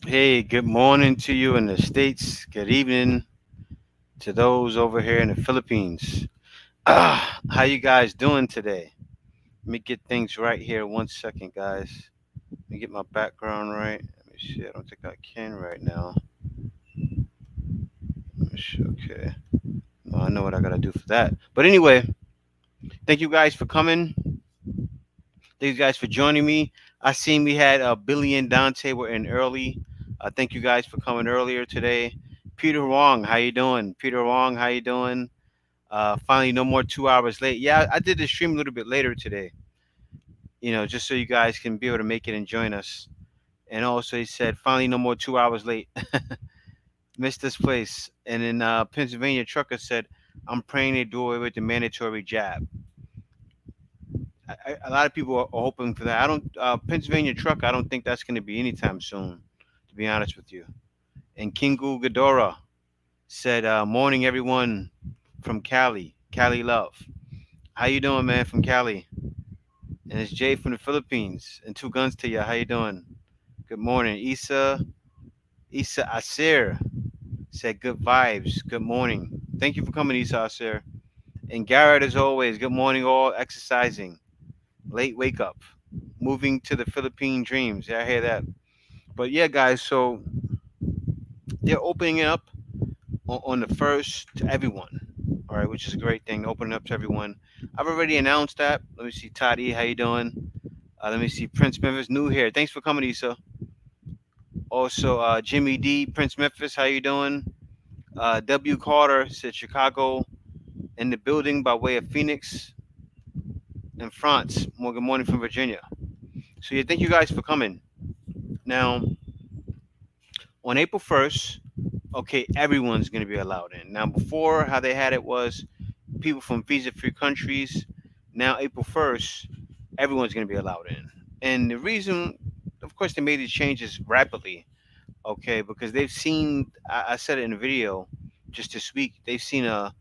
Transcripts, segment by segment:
Hey, good morning to you in the States. Good evening to those over here in the Philippines. How you guys doing today? Let me get things right here. 1 second, guys. Let me get my background right. Let me see. I don't think I can right now. Let me see. Okay. No, I know what I gotta do for that. But anyway, thank you guys for coming. Thank you guys for joining me. I seen we had Billy and Dante were in early. Thank you guys for coming earlier today. Peter Wong, how you doing? Peter Wong, how you doing? Finally, no more 2 hours late. Yeah, I did the stream a little bit later today. Just so you guys can be able to make it and join us. And also, he said, finally, no more 2 hours late. Missed this place. And then Pennsylvania trucker said, I'm praying they do away with the mandatory jab. A lot of people are hoping for that. I don't. Pennsylvania truck. I don't think that's going to be anytime soon. To be honest with you. And Kingu Ghidorah said, "Morning, everyone from Cali. Cali love. How you doing, man? From Cali." And it's Jay from the Philippines. And two guns to you. How you doing? Good morning, Isa Asir said, "Good vibes. Good morning. Thank you for coming, Isa Asir." And Garrett, as always, good morning, all exercising. Late wake up. Moving to the Philippine dreams. Yeah, I hear that. But yeah, guys, so they're opening it up on the first to everyone. All right, which is a great thing. Opening up to everyone. I've already announced that. Let me see, Toddy, how you doing? Let me see, Prince Memphis, new here. Thanks for coming, Issa. Also, Jimmy D, Prince Memphis, how you doing? W. Carter said Chicago in the building by way of Phoenix and France. More good morning from Virginia. So yeah, thank you guys for coming. Now, on April 1st, okay, everyone's going to be allowed in. Now, before, how they had it was people from visa-free countries. Now, April 1st, everyone's going to be allowed in. And the reason, of course, they made these changes rapidly, okay, because they've seen, I said it in a video just this week, they've seen a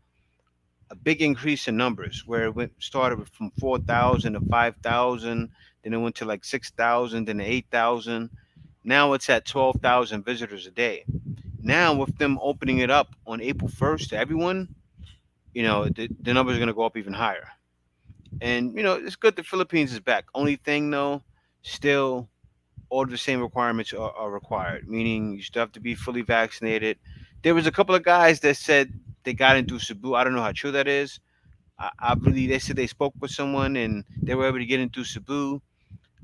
big increase in numbers where it started from 4,000 to 5,000, then it went to like 6,000, then 8,000. Now it's at 12,000 visitors a day. Now, with them opening it up on April 1st to everyone, the numbers are going to go up even higher. And, it's good the Philippines is back. Only thing, though, still all of the same requirements are required, meaning you still have to be fully vaccinated. There was a couple of guys that said they got into Cebu. I don't know how true that is. I believe they said they spoke with someone and they were able to get into Cebu.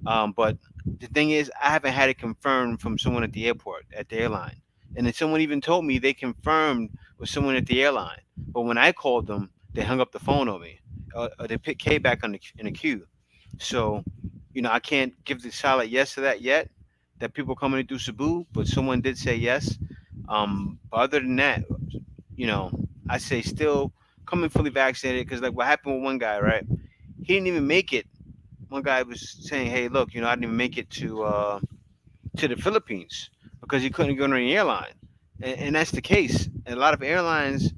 But the thing is, I haven't had it confirmed from someone at the airport, at the airline. And then someone even told me they confirmed with someone at the airline. But when I called them, they hung up the phone on me. Or they put K back in the queue. So, I can't give the solid yes to that yet, that people coming through Cebu, but someone did say yes. But other than that, you know, I say still coming fully vaccinated because like what happened with one guy, right? He didn't even make it. One guy was saying, "Hey, look, I didn't even make it to the Philippines because he couldn't go on any airline," and that's the case. And a lot of airlines,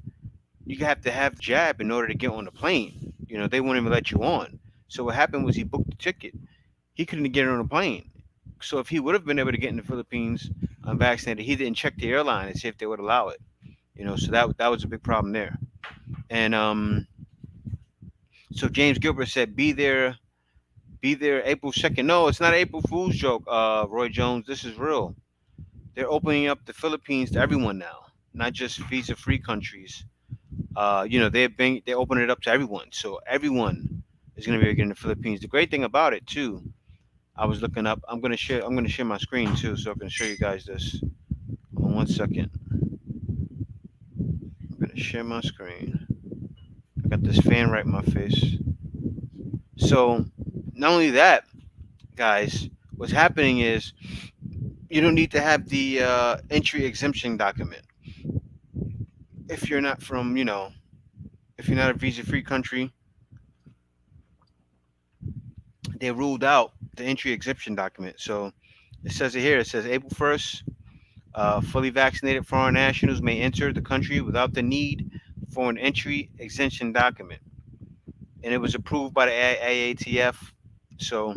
you have to have the jab in order to get on the plane. They won't even let you on. So what happened was he booked the ticket. He couldn't get on a plane. So if he would have been able to get in the Philippines unvaccinated, he didn't check the airline and see if they would allow it. So that was a big problem there. And so James Gilbert said, be there April 2nd." No, it's not an April Fool's joke, Roy Jones. This is real. They're opening up the Philippines to everyone now, not just visa-free countries. They open it up to everyone, so everyone is going to be able to get in the Philippines. The great thing about it too, I was looking up. I'm gonna share my screen too, so I can show you guys this. Hold on 1 second. I'm gonna share my screen. I got this fan right in my face. So not only that, guys, what's happening is you don't need to have the entry exemption document if you're not from, if you're not a visa-free country. They ruled out the entry exemption document. So it says it here. It says April 1st, fully vaccinated foreign nationals may enter the country without the need for an entry exemption document. And it was approved by the IATF. So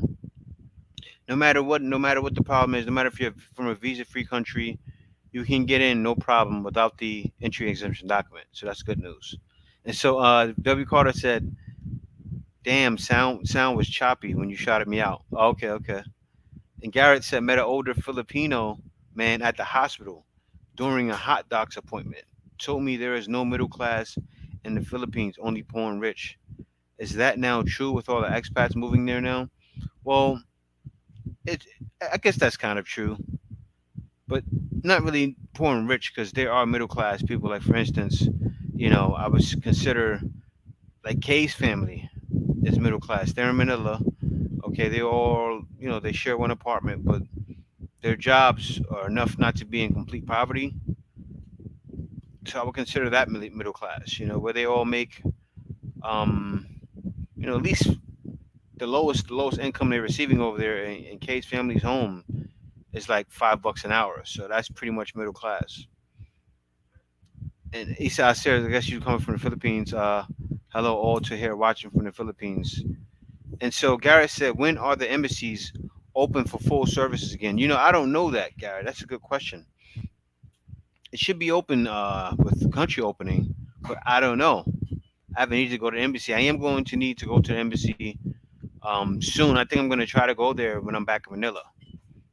No matter what the problem is, no matter if you're from a visa-free country, you can get in no problem without the entry exemption document. So that's good news. And so W. Carter said, "Damn, sound was choppy when you shouted me out." Okay, okay. And Garrett said, "Met an older Filipino man at the hospital during a hot docs appointment. Told me there is no middle class in the Philippines, only poor and rich. Is that now true with all the expats moving there now?" Well, it I guess that's kind of true, but not really poor and rich because there are middle class people. Like for instance, I would consider like Kay's family is middle class. They're in Manila. Okay, they all they share one apartment, but their jobs are enough not to be in complete poverty. So I would consider that middle class. Where they all make um at least the lowest income they're receiving over there in Kay's family's home is like $5 an hour. So that's pretty much middle class. And Isa Sarah, I guess you coming from the Philippines. Hello all to here watching from the Philippines. And so Garrett said, when are the embassies open for full services again? I don't know that, Garrett. That's a good question. It should be open with the country opening, but I don't know. I haven't needed to go to the embassy. I am going to need to go to the embassy soon. I think I'm going to try to go there when I'm back in Manila.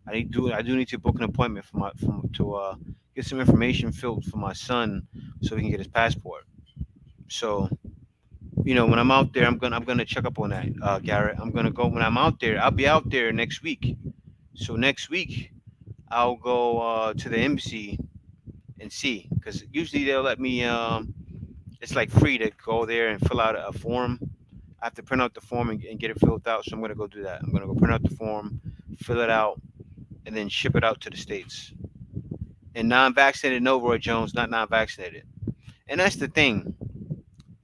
I do need to book an appointment to get some information filled for my son so he can get his passport. So when I'm out there, I'm gonna check up on that, Garrett. I'm gonna go when I'm out there. I'll be out there next week. So next week I'll go to the embassy and see, because usually they'll let me. It's like free to go there and fill out a form. I have to print out the form and get it filled out. So I'm gonna go do that. I'm gonna go print out the form, fill it out, and then ship it out to the states. And non-vaccinated, no, Roy Jones, not non-vaccinated. And that's the thing.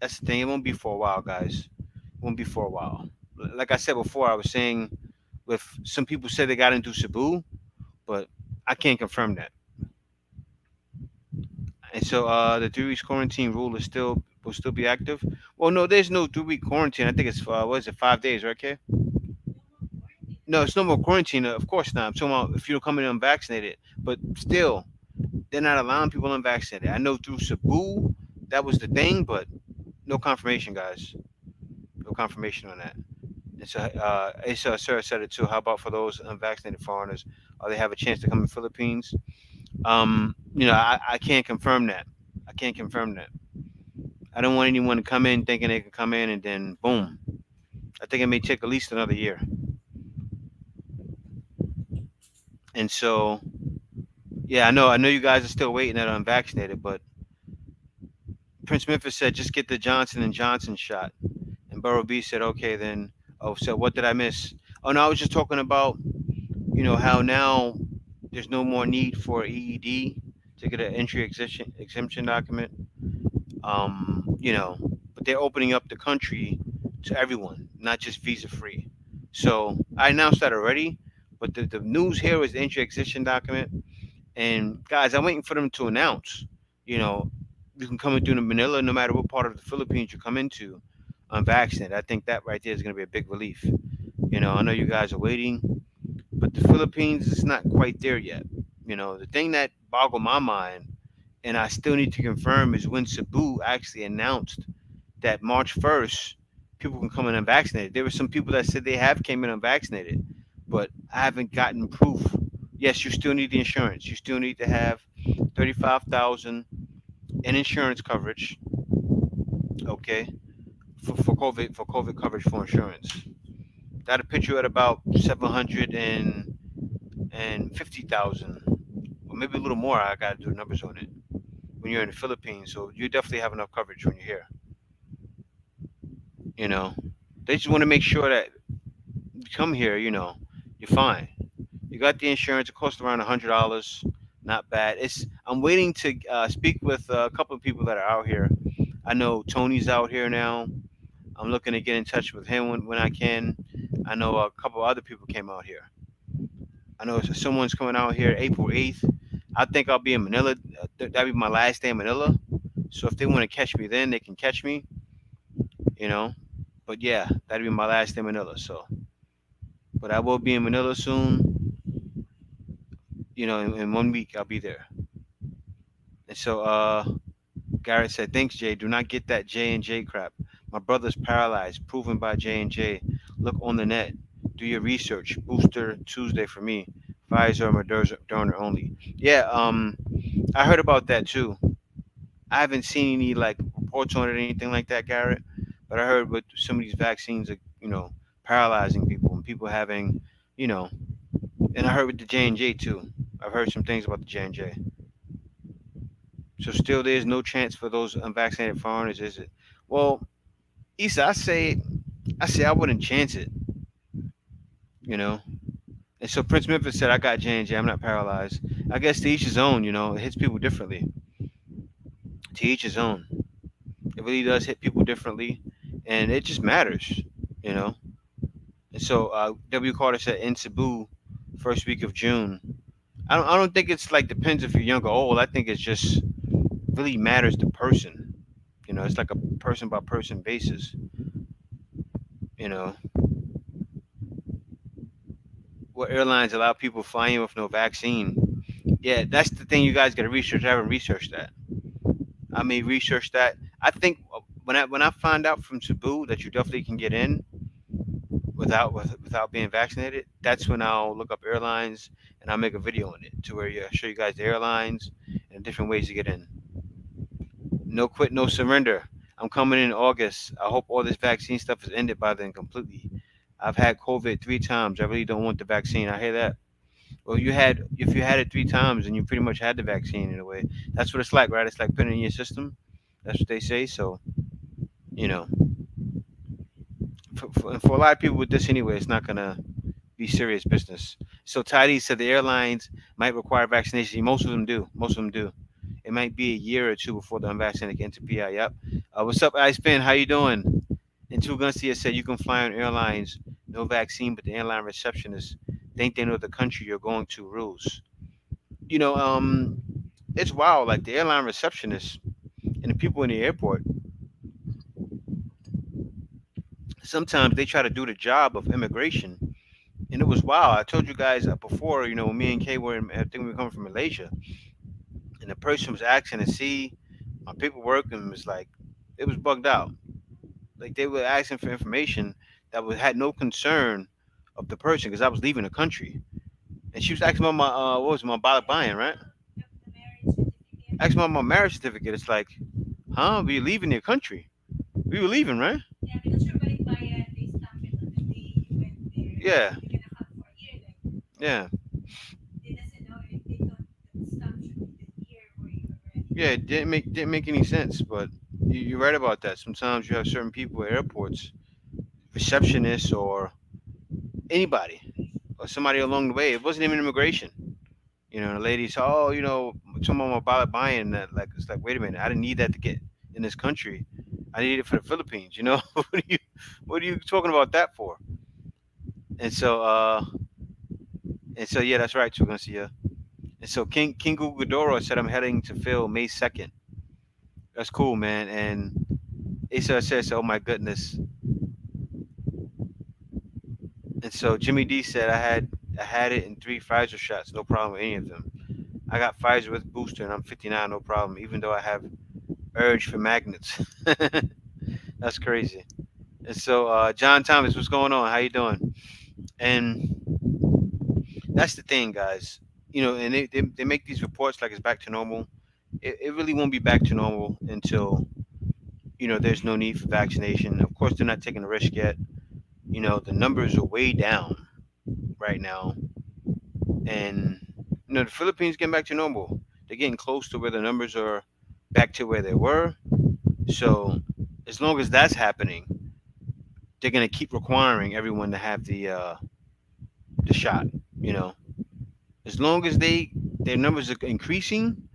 That's the thing. It won't be for a while, guys. It won't be for a while. Like I said before, I was saying, with some people say they got into Cebu, but I can't confirm that. And so the 3 weeks quarantine rule will still be active. Well, no, there's no 3 week quarantine. I think it's what is it, 5 days, right, okay? No, it's no more quarantine. Of course not. I'm talking about if you're coming unvaccinated, but still, they're not allowing people unvaccinated. I know through Cebu that was the thing, but no confirmation, guys. No confirmation on that. It's Sarah said it too. How about for those unvaccinated foreigners? They have a chance to come in Philippines? I can't confirm that. I can't confirm that. I don't want anyone to come in thinking they can come in and then boom. I think it may take at least another year. And so, yeah, I know you guys are still waiting that unvaccinated, but Prince Memphis said just get the Johnson and Johnson shot. And Burrow B said, okay, then. Oh, so what did I miss? Oh no, I was just talking about how now there's no more need for EED to get an entry exemption document. But they're opening up the country to everyone, not just visa free. So I announced that already, but the news here is the entry exemption document. And guys, I'm waiting for them to announce, you know, you can come into Manila no matter what part of the Philippines you come into unvaccinated. I think that right there is going to be a big relief. I know you guys are waiting, but the Philippines is not quite there yet. The thing that boggled my mind, and I still need to confirm, is when Cebu actually announced that March 1st, people can come in unvaccinated. There were some people that said they have came in unvaccinated, but I haven't gotten proof. Yes, you still need the insurance. You still need to have 35,000 in insurance coverage. Okay, for COVID coverage for insurance. That'll put you at about 750,000, or maybe a little more. I got to do numbers on it when you're in the Philippines. So you definitely have enough coverage when you're here. You know, they just want to make sure that you come here. You're fine. You got the insurance. It costs around $100. Not bad. I'm waiting to speak with a couple of people that are out here. I know Tony's out here now. I'm looking to get in touch with him when I can. I know a couple other people came out here. I know someone's coming out here April 8th. I think I'll be in Manila. That'll be my last day in Manila. So if they want to catch me then, they can catch me, you know. But yeah, that'll be my last day in Manila. So but I will be in Manila soon. In 1 week I'll be there. And so Garrett said, "Thanks, Jay. Do not get that J&J crap. My brother's paralyzed, proven by J&J. Look on the net. Do your research. Booster Tuesday for me. Pfizer or Moderna only." Yeah, I heard about that too. I haven't seen any like reports on it or anything like that, Garrett. But I heard with some of these vaccines are, paralyzing people and people having, you know, and I heard with the J&J too. I've heard some things about the J&J. So still, there's no chance for those unvaccinated foreigners, is it? Well, Issa, I say I wouldn't chance it, you know. And so Prince Memphis said, "I got J&J. I'm not paralyzed." I guess to each his own, It hits people differently. To each his own. It really does hit people differently, and it just matters, you know. And so W. Carter said in Cebu, first week of June. I don't think it's like depends if you're young or old. I think it's just really matters the person. It's like a person by person basis. You know, what airlines allow people flying with no vaccine? Yeah, that's the thing. You guys got to research. I haven't researched that. I may research that. I think when I find out from Cebu that you definitely can get in without being vaccinated, that's when I'll look up airlines and I'll make a video on it to where you show you guys the airlines and different ways to get in. No quit, no surrender. I'm coming in August. I hope all this vaccine stuff is ended by then completely. I've had COVID 3 times. I really don't want the vaccine. I hear that. Well, if you had it 3 times, and you pretty much had the vaccine in a way. That's what it's like, right? It's like putting it in your system. That's what they say. So, you know, for a lot of people with this anyway, it's not gonna be serious business. So Tidy said the airlines might require vaccination. Most of them do. Most of them do. It might be a year or two before the unvaccinated get into PI. Yep. What's up, Ice Pin? How you doing? And Two Gunstia said you can fly on airlines, no vaccine, but the airline receptionist think they know the country you're going to rules. You know, it's wild. Like the airline receptionist and the people in the airport, sometimes they try to do the job of immigration. And it was wild. I told you guys before, when me and Kay were, I think we were coming from Malaysia, and the person was asking to see my paperwork, and it was like, it was bugged out. Like they were asking for information that had no concern of the person because I was leaving the country. And she was asking about my, what was it, my ballot buying, right? Asking about my marriage certificate. It's like, huh? We leaving the country. We were leaving, right? Yeah, yeah, yeah. It didn't make any sense, but you're right about that. Sometimes you have certain people at airports, receptionists or anybody, or somebody along the way. It wasn't even immigration. The lady said, "Oh, someone about buying that." Like it's like, wait a minute, I didn't need that to get in this country. I need it for the Philippines. What are you talking about that for? And so, yeah, that's right. We're gonna see ya. And so King Gugudoro said, "I'm heading to Phil May 2nd." That's cool, man. And Asa says, "Oh my goodness." And so Jimmy D said, "I had it in 3 Pfizer shots, no problem with any of them. I got Pfizer with booster, and I'm 59, no problem. Even though I have urge for magnets." That's crazy. And so, John Thomas, what's going on? How you doing? And that's the thing, guys. And they make these reports like it's back to normal. It really won't be back to normal until there's no need for vaccination. Of course, they're not taking a risk yet. The numbers are way down right now, and the Philippines getting back to normal. They're getting close to where the numbers are back to where they were. So as long as that's happening, they're gonna keep requiring everyone to have the shot. You know, as long as their numbers are increasing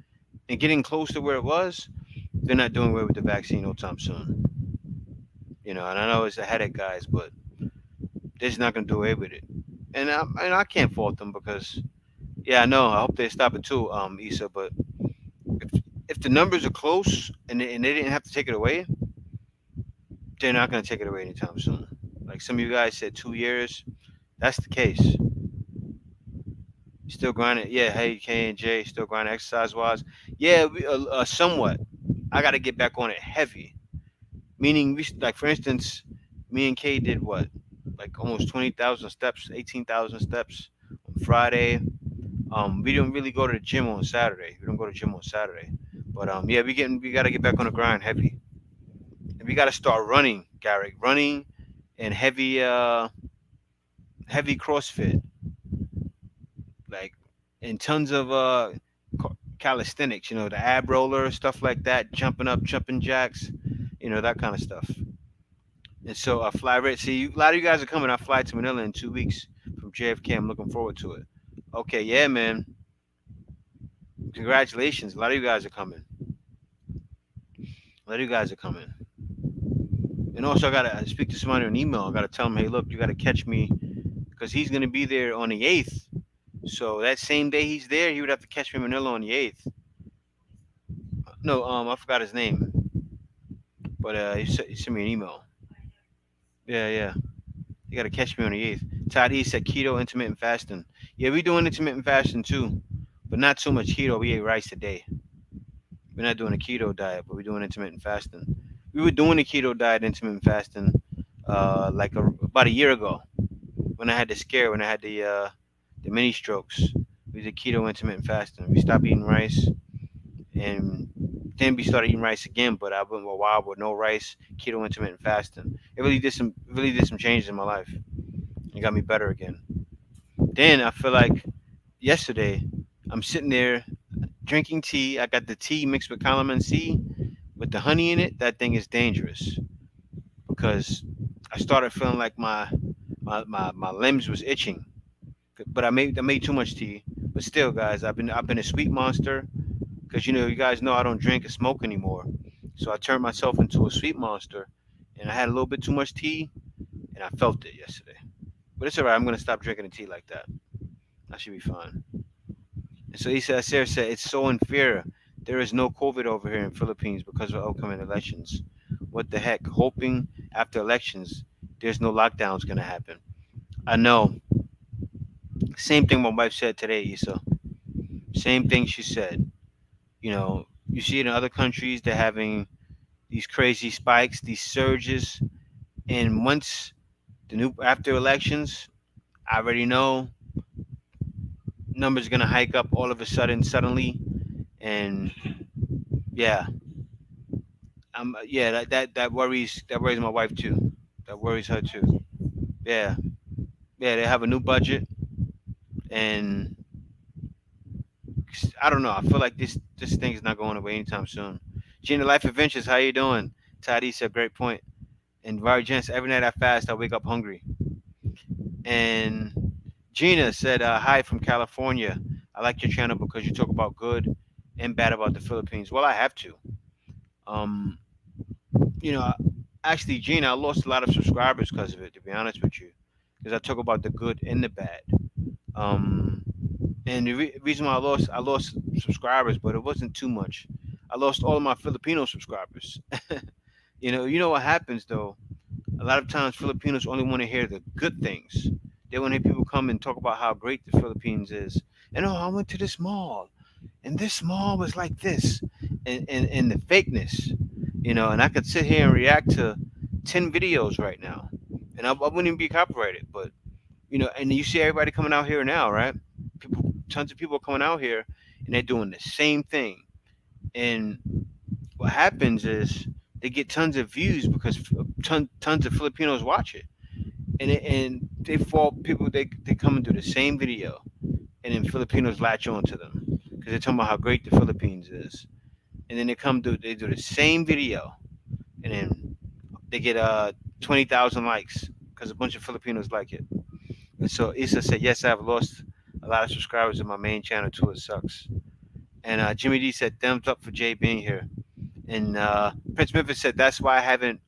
and getting close to where it was, they're not doing away with the vaccine no time soon. And I know it's a headache, guys, but they're just not gonna do away with it. And I can't fault them because yeah, I know. I hope they stop it too, Issa. But if the numbers are close and they didn't have to take it away, they're not gonna take it away anytime soon. Like some of you guys said, 2 years. That's the case. Still grinding. Yeah, hey K and J, still grinding exercise wise. Yeah, somewhat. I got to get back on it heavy. Meaning, like for instance, me and K did what, like almost 20,000 steps, 18,000 steps on Friday. We didn't really go to the gym on Saturday. We don't go to the gym on Saturday. But yeah, we got to get back on the grind heavy. And we got to start running, Garrick, running and heavy CrossFit, like and tons of calisthenics. You know, the ab roller stuff like that, jumping up, jumping jacks, you know, that kind of stuff. And so I fly right. See, a lot of you guys are coming. I fly to Manila in 2 weeks from JFK. I'm looking forward to it. Okay, yeah, man. Congratulations. A lot of you guys are coming. A lot of you guys are coming. And also, I gotta speak to somebody on email. I gotta tell him, hey, look, you gotta catch me because he's gonna be there on the 8th. So that same day he's there, he would have to catch me in Manila on the 8th. No, I forgot his name, but he sent me an email. Yeah, yeah. You gotta catch me on the 8th. Todd E said keto, intermittent fasting. Yeah, we doing intermittent fasting too, but not so much keto. We ate rice a day. We're not doing a keto diet, but we're doing intermittent fasting. We were doing the keto diet, intermittent fasting, about a year ago when I had the scare, when I had the mini strokes. We did keto intermittent fasting. We stopped eating rice, and then we started eating rice again. But I went a while with no rice, keto intermittent fasting. It really did some changes in my life. It got me better again. Then I feel like yesterday I'm sitting there drinking tea. I got the tea mixed with calaman C with the honey in it. That thing is dangerous because I started feeling like my limbs was itching. But I made too much tea. But still, guys, I've been a sweet monster because you guys know I don't drink or smoke anymore. So I turned myself into a sweet monster, and I had a little bit too much tea, and I felt it yesterday. But it's alright. I'm gonna stop drinking the tea like that. I should be fine. And so Issa Acer said it's so unfair. There is no COVID over here in Philippines because of upcoming elections. What the heck? Hoping after elections there's no lockdowns gonna happen. I know. Same thing my wife said today, Issa. Same thing she said. You see it in other countries, they're having these crazy spikes, these surges, and once the new after elections, I already know numbers gonna hike up all of a sudden, suddenly, and yeah, yeah, that worries my wife too. That worries her too. Yeah, yeah, they have a new budget, and I don't know. I feel like this thing is not going away anytime soon. Gina Life Adventures, how you doing? Tadi said great point. And Vari Jens, every night I fast, I wake up hungry. And Gina said, hi from California. I like your channel because you talk about good and bad about the Philippines. Well, I have to. Um, you know, actually, Gina, I lost a lot of subscribers because of it. To be honest with you, because I talk about the good and the bad. Um, and the reason why I lost subscribers, but it wasn't too much. I lost all of my Filipino subscribers. You know what happens though. A lot of times Filipinos only want to hear the good things. They want to hear people come and talk about how great the Philippines is. And oh, I went to this mall, and this mall was like this, and the fakeness, and I could sit here and react to 10 videos right now, and I wouldn't even be copyrighted. But and you see everybody coming out here now, right? Tons of people coming out here, and they're doing the same thing. And what happens is they get tons of views because tons of Filipinos watch it, and they fall people they come and do the same video, and then Filipinos latch on to them because they're talking about how great the Philippines is, and then they do the same video, and then they get 20,000 likes because a bunch of Filipinos like it. And so Issa said, yes, I've lost a lot of subscribers in my main channel too. It sucks. And Jimmy D said, thumbs up for Jay being here. And Prince Memphis said, that's why I haven't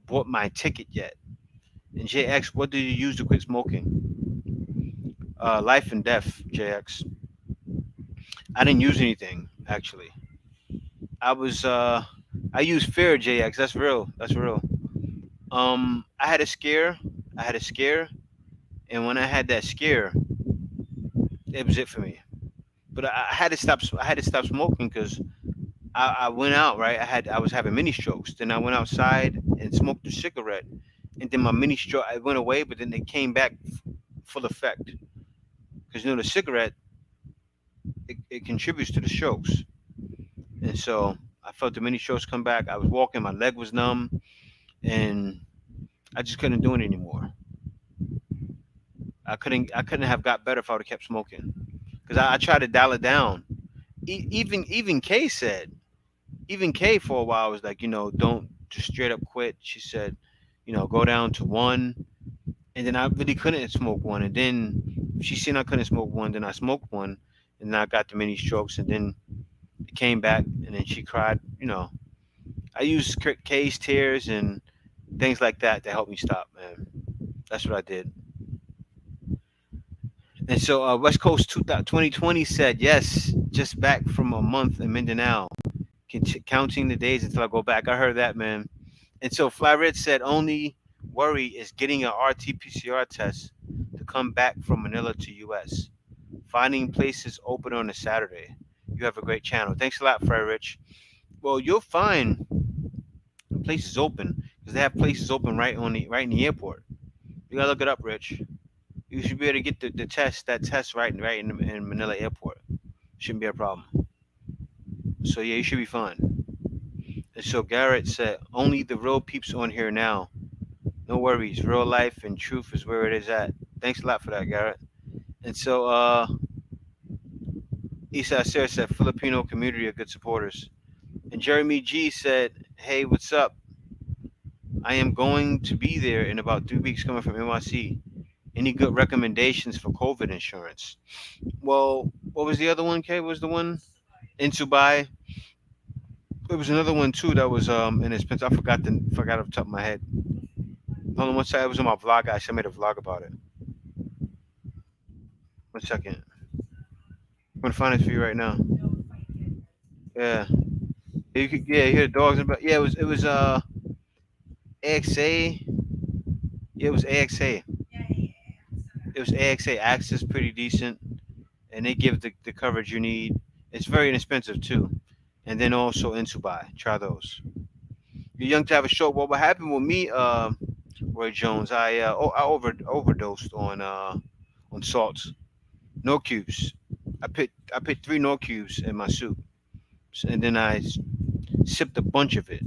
bought my ticket yet. And JX, what did you use to quit smoking? Life and death, JX. I didn't use anything actually. I was I used fear, JX. That's real. That's real. I had a scare. I had a scare, And when I had that scare, it was it for me. But I had to stop. I had to stop smoking because I went out, right. I was having mini strokes. Then I went outside and smoked a cigarette, and then my mini stroke I went away, but then it came back full effect. Because the cigarette it contributes to the strokes, and so I felt the mini strokes come back. I was walking, my leg was numb, and I just couldn't do it anymore. I couldn't have got better if I would have kept smoking. Because I tried to dial it down. Even Kay said, even Kay for a while was like, don't just straight up quit. She said, go down to one, and then I really couldn't smoke one, and then she seen I couldn't smoke one, then I smoked one, and then I got the mini strokes, and then it came back, and then she cried. I used Kay's tears and things like that to help me stop, man. That's what I did. And so West Coast 2020 said, yes, just back from a month in Mindanao, counting the days until I go back. I heard that, man. And so Fly Red said, only worry is getting an RT-PCR test to come back from Manila to US. Finding places open on a Saturday. You have a great channel. Thanks a lot, Fry Rich. Well, you'll find places open because they have places open right in the airport. You gotta look it up, Rich. You should be able to get that test right in Manila Airport. Shouldn't be a problem. So yeah, you should be fine. And so Garrett said, only the real peeps on here now. No worries. Real life and truth is where it is at. Thanks a lot for that, Garrett. And so Isa Acer said, Filipino community are good supporters. And Jeremy G said, hey, what's up? I am going to be there in about 3 weeks coming from NYC. Any good recommendations for COVID insurance? Well, what was the other one, Kay? What was the one? In Dubai. There was another one too that was in expense. I forgot off the top of my head. Hold on one second. It was on my vlog. I made a vlog about it. 1 second. I'm gonna find it for you right now. Yeah. You could you hear the dogs about yeah, it was AXA. Yeah, it was AXA. It was AXA. Access pretty decent, and they give the coverage you need. It's very inexpensive too. And then also Insubai. Try those. You're young to have a stroke. Well, what happened with me, Roy Jones? I overdosed on salts, no cubes. I put 3 no cubes in my soup, and then sipped a bunch of it.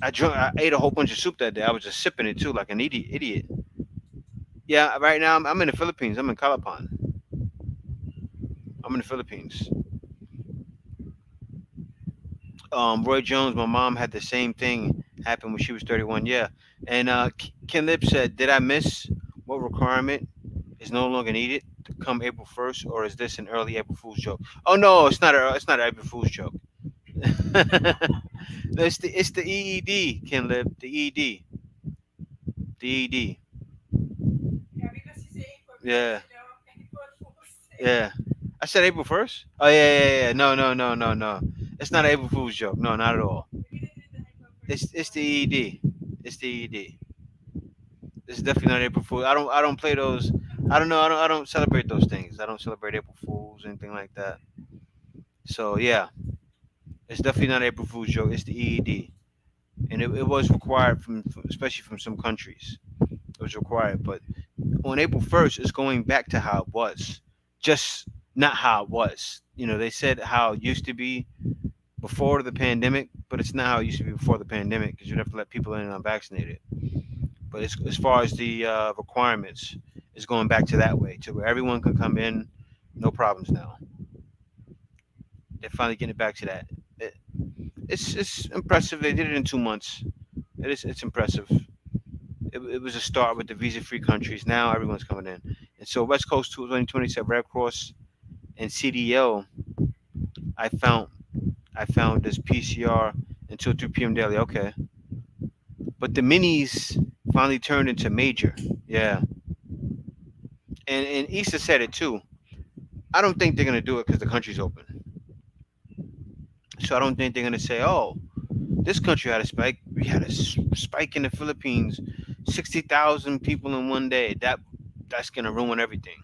I ate a whole bunch of soup that day. I was just sipping it too, like an idiot. Yeah, right now I'm in the Philippines. I'm in Calapan. I'm in the Philippines. Roy Jones, my mom had the same thing happen when she was 31. Yeah, and Ken Lip said, "Did I miss what requirement is no longer needed to come April 1st, or is this an early April Fool's joke?" Oh no, it's not an April Fool's joke. No, it's the EED, Ken Lip, the EED, the EED. Yeah, yeah. I said April 1st. Oh yeah. No, no, no, no, no. It's not an April Fool's joke. No, not at all. It's the EED. It's the EED. It's definitely not April Fool. I don't play those. I don't know. I don't celebrate those things. I don't celebrate April Fools anything like that. So yeah, it's definitely not April Fool's joke. It's the EED, and it was required especially from some countries. It was required, but on April 1st, it's going back to how it was, just not how it was. They said how it used to be before the pandemic, but it's not how it used to be before the pandemic because you'd have to let people in unvaccinated. But as far as the requirements, it's going back to that way, to where everyone can come in, no problems now. They're finally getting it back to that. It's impressive. They did it in 2 months. It's impressive. It was a start with the visa-free countries. Now everyone's coming in, and so West Coast 2020 said Red Cross and CDL. I found this PCR until 3 p.m. daily. Okay, but the minis finally turned into major. Yeah, and Issa said it too. I don't think they're gonna do it because the country's open. So I don't think they're gonna say, "Oh, this country had a spike. We had a spike in the Philippines, 60,000 people in one day." that's gonna ruin everything.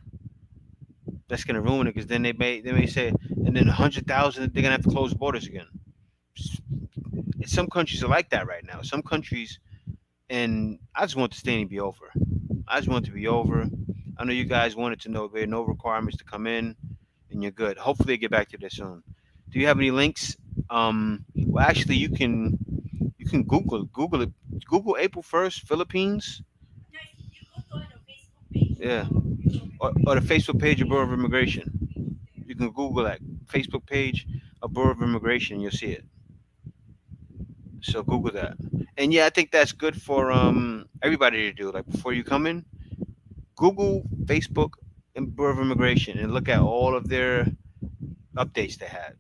That's gonna ruin it because then they may say, and then 100,000 they're gonna have to close borders again. Some countries are like that right now. Some countries, and I just want this thing to be over. I just want it to be over. I know you guys wanted to know there are no requirements to come in, and you're good. Hopefully, they get back to this soon. Do you have any links? Well, actually, you can Google it. Google April 1st, Philippines. Yeah, or the Facebook page of Bureau of Immigration. You can Google that Facebook page of Bureau of Immigration. You'll see it. So Google that. And yeah, I think that's good for everybody to do. Like before you come in, Google Facebook and Bureau of Immigration and look at all of their updates they had.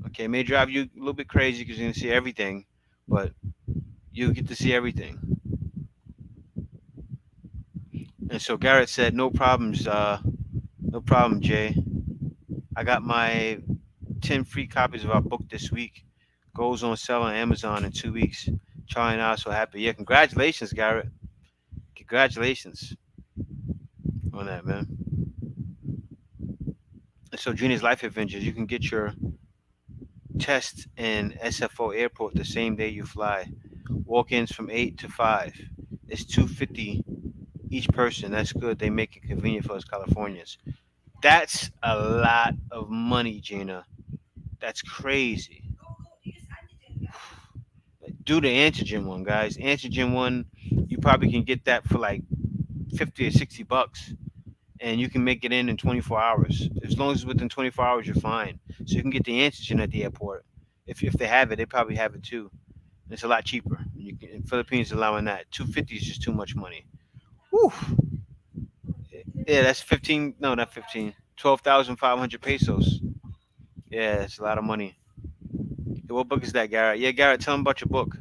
Okay, it may drive you a little bit crazy because you're gonna see everything, but you get to see everything. And so Garrett said, "No problems, no problem, Jay. I got my 10 free copies of our book this week. Goes on sale on Amazon in 2 weeks. Charlie and I are so happy. Yeah, congratulations, Garrett. Congratulations on that, man. And so Gina's Life Adventures, you can get your test in SFO Airport the same day you fly. Walk-ins from 8 to 5. It's 250 each person. That's good. They make it convenient for us Californians. That's a lot of money, Gina. That's crazy. Do the antigen one, guys. Antigen one, you probably can get that for like 50 or $60, and you can make it in 24 hours. As long as it's within 24 hours, you're fine. So you can get the antigen at the airport. If they have it, they probably have it too. It's a lot cheaper. You can, in Philippines allowing that. 250 is just too much money. Whew. Yeah, that's 15. No, not 15. 12,500 pesos. Yeah, it's a lot of money. Hey, what book is that, Garrett? Yeah, Garrett, tell them about your book.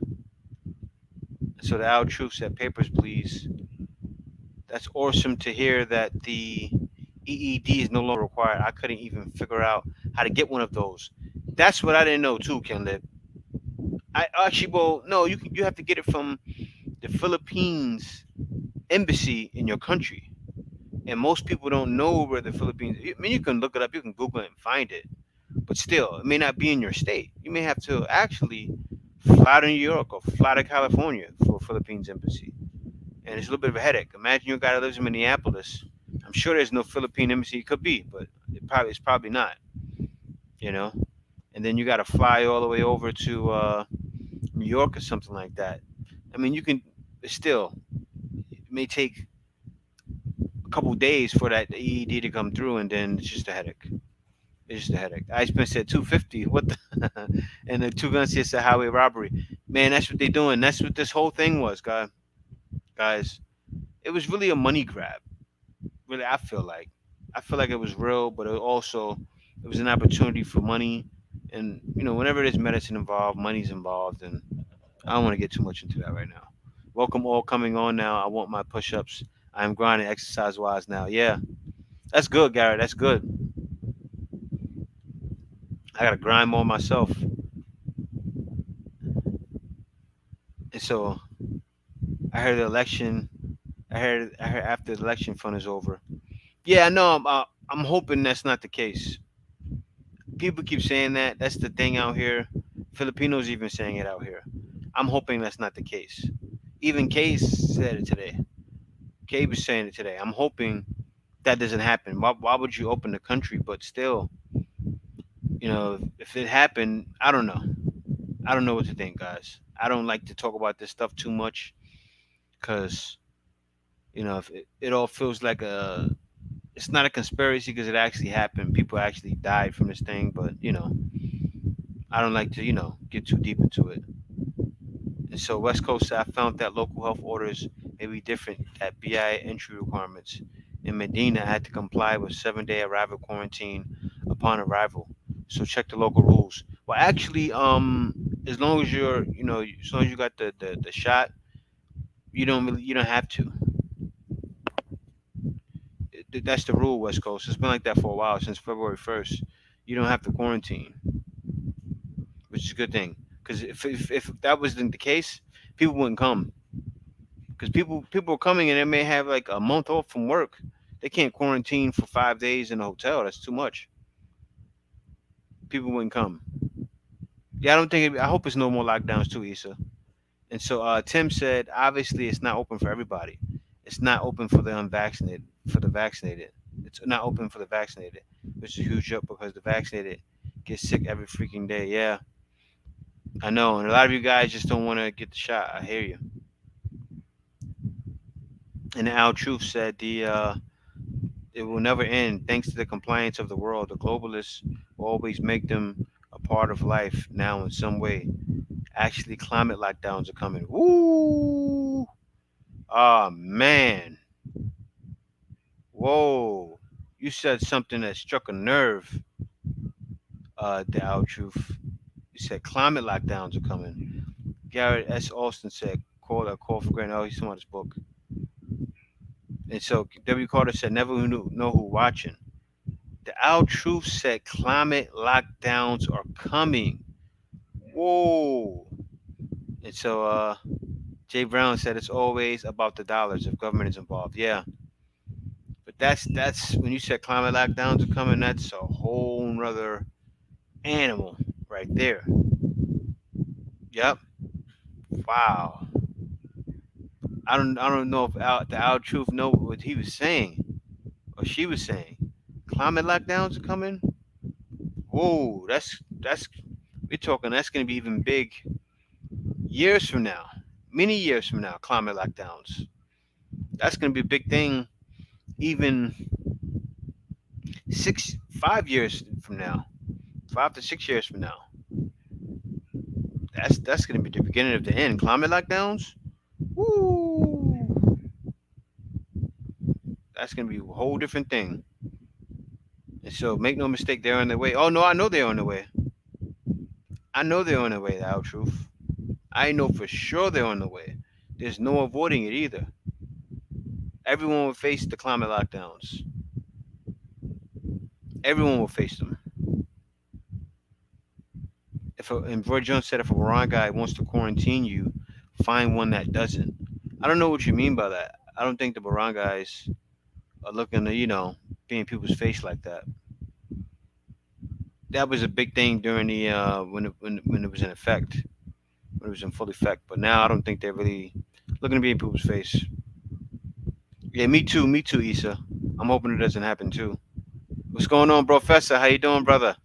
So the Al Truth said, papers, please. That's awesome to hear that the EED is no longer required. I couldn't even figure out how to get one of those. That's what I didn't know too, Ken Lip. I actually, well, no, you have to get it from the Philippines embassy in your country, and most people don't know where the Philippines. I mean, you can look it up, you can Google it and find it, but still, it may not be in your state. You may have to actually fly to New York or fly to California for Philippines embassy, and it's a little bit of a headache. Imagine you a guy that lives in Minneapolis. I'm sure there's no Philippine embassy. It could be, but it's probably not. You know, and then you got to fly all the way over to New York or something like that. I mean, you can still. It may take a couple days for that EED to come through, and then it's just a headache. It's just a headache. I spent said 250. What the? And the two guns here said highway robbery. Man, that's what they doing. That's what this whole thing was, guys. It was really a money grab. Really, I feel like it was real, but it was an opportunity for money. And whenever there's medicine involved, money's involved, and I don't want to get too much into that right now. Welcome all coming on now. I want my push-ups. I'm grinding exercise-wise now. Yeah, that's good, Garrett. That's good. I gotta grind more myself. And so I heard the election. I heard after the election fund is over. Yeah, I know. I'm hoping that's not the case. People keep saying that. That's the thing out here. Filipinos even saying it out here. I'm hoping that's not the case. Even Case said it today. Kay was saying it today. I'm hoping that doesn't happen. Why would you open the country? But still, if it happened, I don't know. I don't know what to think, guys. I don't like to talk about this stuff too much because if it all feels like it's not a conspiracy because it actually happened. People actually died from this thing, but I don't like to get too deep into it. And so West Coast, I found that local health orders may be different at BI entry requirements. In Medina, I had to comply with 7-day arrival quarantine upon arrival. So check the local rules. Well, actually, as long as as long as you got the shot, you don't have to. That's the rule, West Coast. It's been like that for a while since February 1st. You don't have to quarantine, which is a good thing. Because if that wasn't the case, people wouldn't come. because people are coming and they may have like a month off from work. They can't quarantine for 5 days in a hotel. That's too much. People wouldn't come. Yeah, I don't think. I hope it's no more lockdowns too, Issa. And so Tim said, obviously, it's not open for everybody. It's not open for the unvaccinated. For the vaccinated, it's not open for the vaccinated, which is a huge up because the vaccinated get sick every freaking day. Yeah, I know, and a lot of you guys just don't want to get the shot. I hear you. And Al Truth said it will never end thanks to the compliance of the world. The globalists will always make them a part of life now in some way. Actually, climate lockdowns are coming. Woo! Oh man. Whoa. You said something that struck a nerve, the Al Truth. You said climate lockdowns are coming. Garrett S. Austin said, call for granted. Oh, he's talking about his book. And so W. Carter said, never know who watching. The Al Truth said climate lockdowns are coming. Whoa. And so Jay Brown said it's always about the dollars if government is involved. Yeah. But that's when you said climate lockdowns are coming, that's a whole nother animal right there. Yep. Wow. I don't know if the Al Truth know what he was saying or she was saying. Climate lockdowns are coming. Whoa, that's we're talking. That's going to be even big years from now, many years from now. Climate lockdowns. That's going to be a big thing. Even 5 years from now, 5 to 6 years from now. That's going to be the beginning of the end. Climate lockdowns. Woo! That's going to be a whole different thing. And so make no mistake, they're on their way. Oh no, I know they're on their way. I know they're on their way. The out truth. I know for sure they're on the way. There's no avoiding it either. Everyone will face the climate lockdowns. Everyone will face them. And Roy Jones said, if a Iran guy wants to quarantine you, find one that doesn't. I don't know what you mean by that. I don't think the Iran guys are looking to, be in people's face like that. That was a big thing during the when it was in effect, when it was in full effect. But now I don't think they're really looking to be in people's face. Yeah, me too, Issa. I'm hoping it doesn't happen too. What's going on, Professor? How you doing, brother?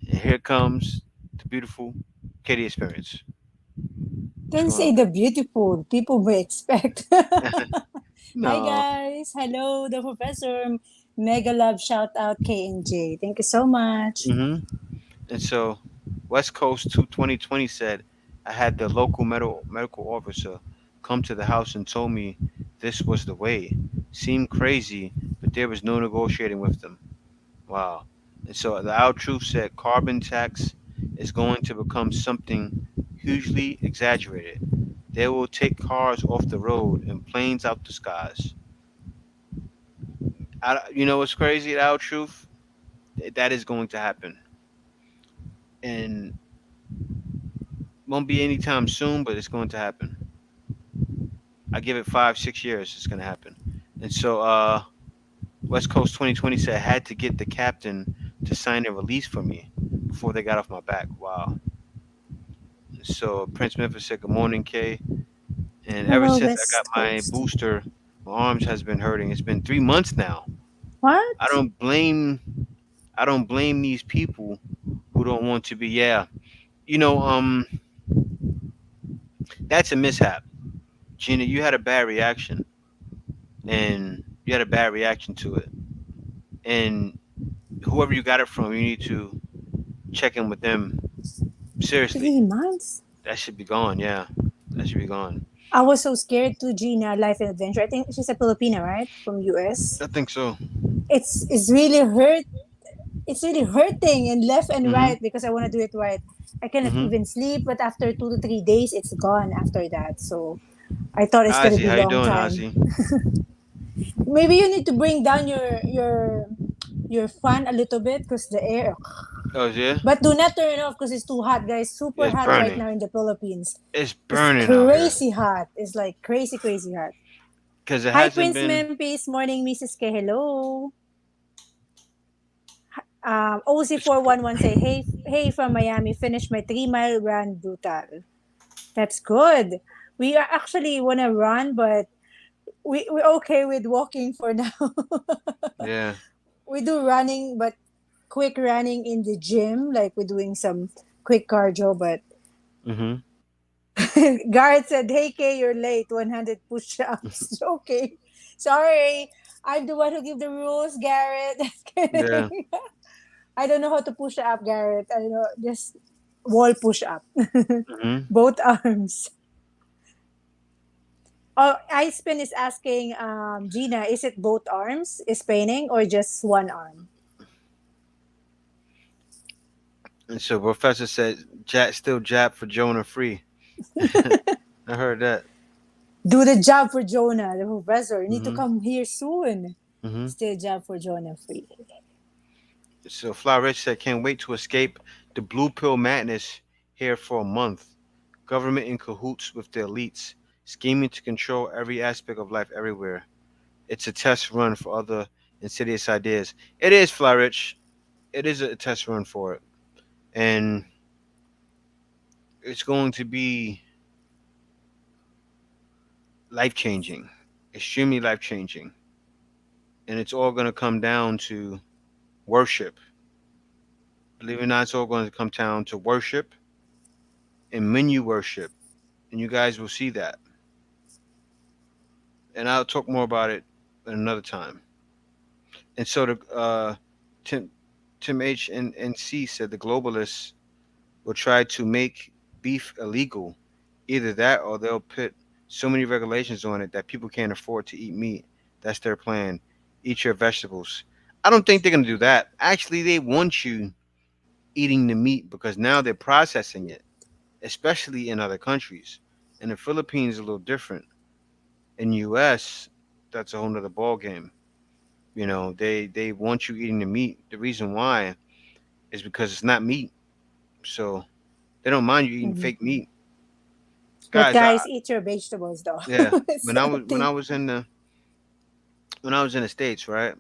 And here comes the beautiful Katie experience. What's Don't going say on? the beautiful. People may expect. Hi No. guys. Hello, the professor. Mega love shout out K and J. Thank you so much. Hmm. And so, West Coast 2020 said, I had the local medical officer come to the house and told me this was the way. Seemed crazy, but there was no negotiating with them. Wow. And so the Out Truth said carbon tax is going to become something hugely exaggerated. They will take cars off the road and planes out the skies. You know what's crazy? The Out Truth? That is going to happen. And won't be anytime soon, but it's going to happen. I give it 5, 6 years, it's going to happen. And so West Coast 2020 said I had to get the captain to sign a release for me before they got off my back. Wow. So Prince Memphis said, "Good morning, Kay." And ever Hello, since I got West my Coast. booster, my arms has been hurting. It's been 3 months now. I What? don't blame I don't blame these people who don't want to be. Yeah, you know, that's a mishap. Gina, you had a bad reaction, and you had a bad reaction to it. And whoever you got it from, you need to check in with them. Seriously, 3 months? that should be gone. Yeah, that should be gone. I was so scared to Gina Life and Adventure. I think she's a Filipina, right? From US. I think so. It's really hurt. It's really hurting in left and Mhm. right because I want to do it right. I cannot Mhm. even sleep, but after 2 to 3 days, it's gone after that. So I thought it's gonna Ozzy, be how you long doing, time. Ozzy? Maybe you need to bring down your your fan a little bit because the air. Oh yeah, But do not turn it off because it's too hot, guys. Super it's hot right burning. now in the Philippines. It's It's burning out here crazy hot. It's like crazy, crazy hot. because it Hi, hasn't Prince been. Memphis. Morning, Mrs. K. Hello. It's OC411 say, hey from Miami, finished my 3 mile run brutal. That's good. We are actually want to run, but we're okay with walking for now. yeah. We do running, but quick running in the gym, like we're doing some quick cardio. But Mm-hmm. Garrett said, hey Kay, you're late. 100 push-ups. Okay. Sorry. I'm the one who give the rules, Garrett. Just Yeah. kidding. I don't know how to push up, Garrett. I don't know, just wall push up. Mm-hmm. Both arms. Oh, Icepin is asking Gina, is it both arms is paining or just one arm? And so Professor said, "Jab still jab for Jonah free." I heard that. Do the job for Jonah, the professor. You need to Mm-hmm. come here soon. Mm-hmm. Still job for Jonah free. So Fly Rich said, "Can't wait to escape the blue pill madness here for a month. Government in cahoots with the elites, scheming to control every aspect of life everywhere. It's a test run for other insidious ideas. It is, Fly Rich. It is a test run for it, and it's going to be life changing, extremely life changing, and it's all going to come down to worship. Believe it or not, it's all going to come down to worship and menu worship, and you guys will see that. And I'll talk more about it at another time. And so the Tim Tim H and C said the globalists will try to make beef illegal. Either that or they'll put so many regulations on it that people can't afford to eat meat. That's their plan. Eat your vegetables. I don't think they're gonna do that. Actually, they want you eating the meat because now they're processing it, especially in other countries. In the Philippines, a little different. In U.S., that's a whole nother ball game. You know, they want you eating the meat. The reason why is because it's not meat, so they don't mind you eating Mhm. fake meat, But guys. guys, eat your vegetables though. Yeah, It's when I was when I something. was in the when I was in the states, right?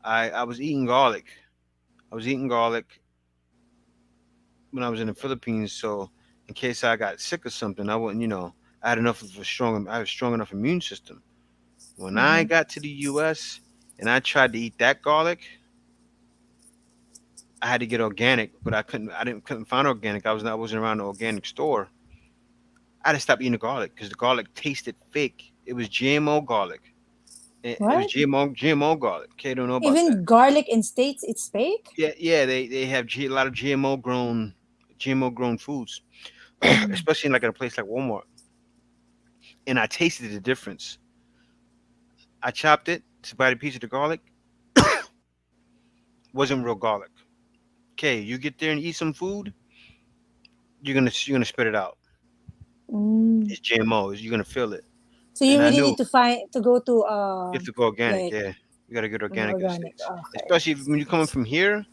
I was eating garlic. I was eating garlic when I was in the Philippines, so in case I got sick or something, I wouldn't, I had enough of I had a strong enough immune system. When I Mhm. got to the U.S. and I tried to eat that garlic, I had to get organic, but couldn't find organic. I wasn't around the organic store. I had to stop eating the garlic because the garlic tasted fake. It was GMO garlic. It was What? GMO garlic. Okay, don't know about that. Even garlic in states, it's fake. Yeah, yeah. They have a lot of GMO grown foods, Mm. especially in like at a place like Walmart. And I tasted the difference. I chopped it to bite a piece of the garlic. Wasn't real garlic. Okay, you get there and eat some food, you're gonna spit it out. Mm. It's GMO. You're gonna feel it. So you And I really knew need to find to go to you have to go organic. like Yeah, you gotta get an organic in the organic. states, Okay. especially when you're coming from here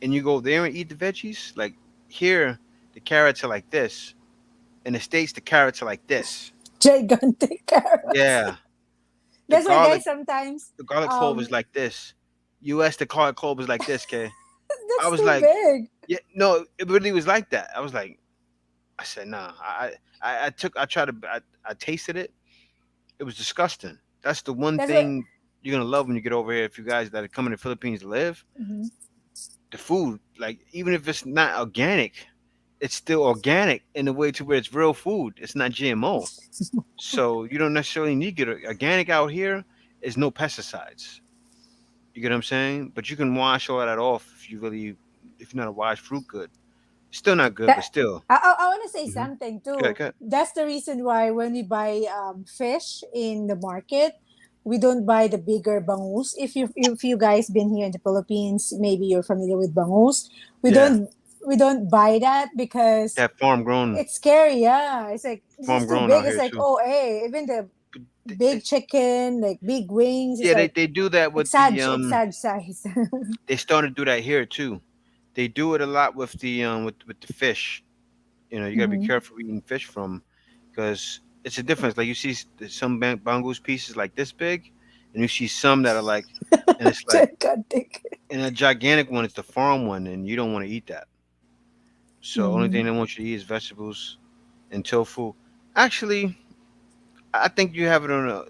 and you go there and eat the veggies. Like here, the carrots are like this. In the states, the carrots are like this. Gigantic carrots. Yeah, the That's why garlic, guys sometimes the garlic clove is um like this. U.S. the garlic clove is like this. Okay, I that's was too like, big. yeah, no, it really was like that. I was like, I said, nah. I tried to, I tasted it. It was disgusting. That's the one That's what thing you're gonna love when you get over here. If you guys that are coming to the Philippines to live, mhm. the food, like even if it's not organic, it's still organic in a way to where it's real food. It's not GMO. So you don't necessarily need to get organic out here. Is no pesticides. You get what I'm saying? But you can wash all that off if you're not a wash fruit good. Still not good, but That still. I want to say Mm-hmm. something Good, too. good. That's the reason why when we buy fish in the market, we don't buy the bigger bangus. If you guys been here in the Philippines, maybe you're familiar with bangus. We Yeah, don't we don't buy that because that it's scary. Yeah, it's like this is farm too grown big. out It's here like too. oh hey, even the big chicken, like big wings. It's Yeah, like they do that with it's sad size. they started to do that here too. They do it a lot with with the fish. You got to be Hmm. careful eating fish from, because it's a difference. Like you see some bangus pieces like this big, and you see some that are like, and it's like, Gigantic. and a gigantic one is the farm one, and you don't want to eat that. So only Hmm. thing they want you to eat is vegetables and tofu. Actually, I think you have it on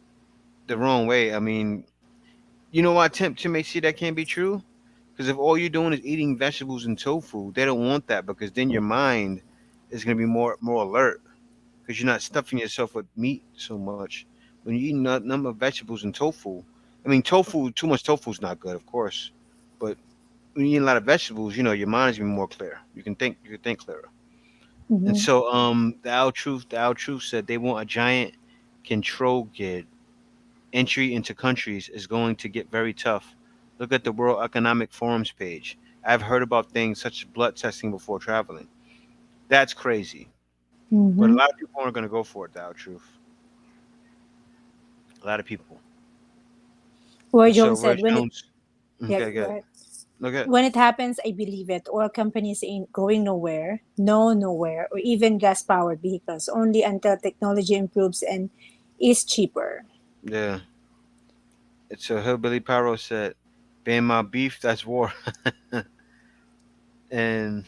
the wrong way. I mean, you know why Tim may see that can't be true? Because if all you're doing is eating vegetables and tofu, they don't want that, because then your mind is going to be more alert, because you're not stuffing yourself with meat so much. When you eat a number of vegetables and tofu, I mean, too much tofu is not good, of course, but when you eat a lot of vegetables, your mind is going to be more clear. You can think clearer. And Hmm. so, the Our Truth said they want a giant control grid. Entry into countries is going to get very tough. Look at the World Economic Forum's page. I've heard about things such as blood testing before traveling. That's crazy. But a Hmm. lot of people aren't going to go for it, the Our Truth. A lot of people. Roy And so, Jones Roy said, "When it Jones, yeah, okay, go good. ahead. Look at, When it happens, I believe it. Oil companies ain't going nowhere, no nowhere, or even gas-powered vehicles. Only until technology improves and is cheaper." yeah. It's a Hillbilly Pyro said, ban my beef, that's war. And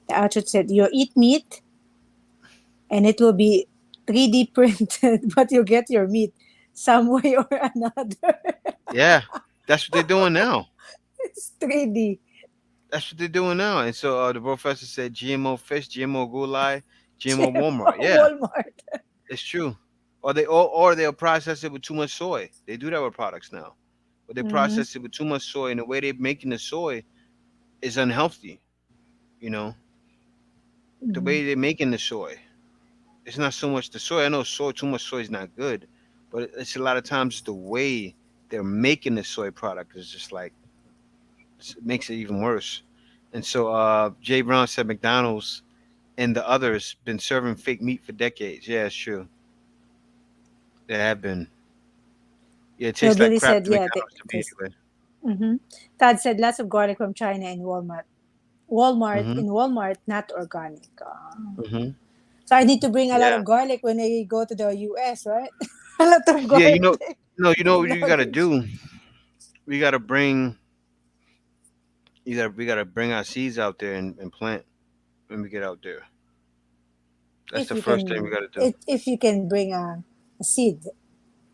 The outfit said, "You eat meat, and it will be 3D printed, but you'll get your meat some way or another." yeah, that's what they're doing now. It's 3D. That's what they're doing now. And so the professor said GMO fish, GMO gulai, GMO Walmart. GMO Yeah, Walmart. it's true. Or they'll process it with too much soy. They do that with products now. But they Mm-hmm. process it with too much soy, and the way they're making the soy is unhealthy. You know, the Mm-hmm. way they're making the soy, it's not so much the soy. I know too much soy is not good, but it's a lot of times the way they're making the soy product is just like, it makes it even worse. And so Jay Brown said McDonald's and the others been serving fake meat for decades. Yeah, it's true. They have been. Yeah, it tastes like Hillbilly crap said, to yeah, McDonald's to me anyway. mm-hmm. Tad said, lots of garlic from China and Walmart. Mhm. In Walmart, not organic. Mhm. So I need to bring a lot Yeah. of garlic when I go to the US, right? A lot of Yeah. garlic. No. You know what you gotta Luggage. do. We gotta bring. We gotta bring our seeds out there and plant when we get out there. That's If the you first thing we can, gotta do. if you can bring a seed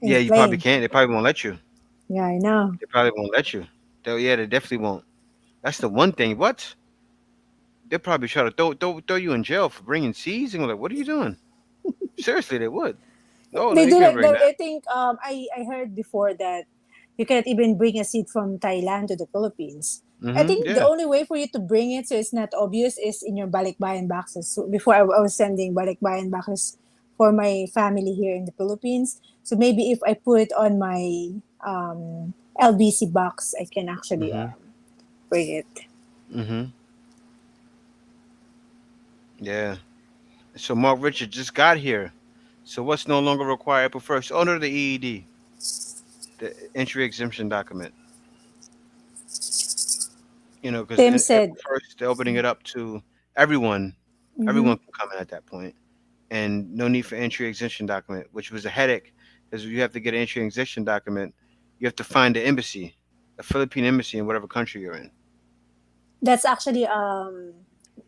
Yeah, in you probably plane. can't. They probably won't let you. Yeah, I know. They probably won't let you. Yeah, they definitely won't. That's the one thing. What? They'll probably try to throw you in jail for bringing seeds. And like, what are you doing? Seriously, they would. No, no, They you do can't like bring that. that. I think I heard before that you cannot even bring a seed from Thailand to the Philippines. I think the Yeah. only way for you to bring it so it's not obvious is in your balikbayan boxes. So before I was sending balikbayan boxes for my family here in the Philippines. So maybe if I put it on my LBC box, I can actually Mhm. bring it. Mhm. Yeah. So Mark Richard just got here. So what's no longer required? But first, under the EED, the entry exemption document. Because Tim in said, April 1st, they're opening it up to everyone. mm-hmm, Everyone can come in at that point, and no need for entry exemption document, which was a headache, because you have to get an entry exemption document. You have to find the embassy, a Philippine embassy in whatever country you're in. that's actually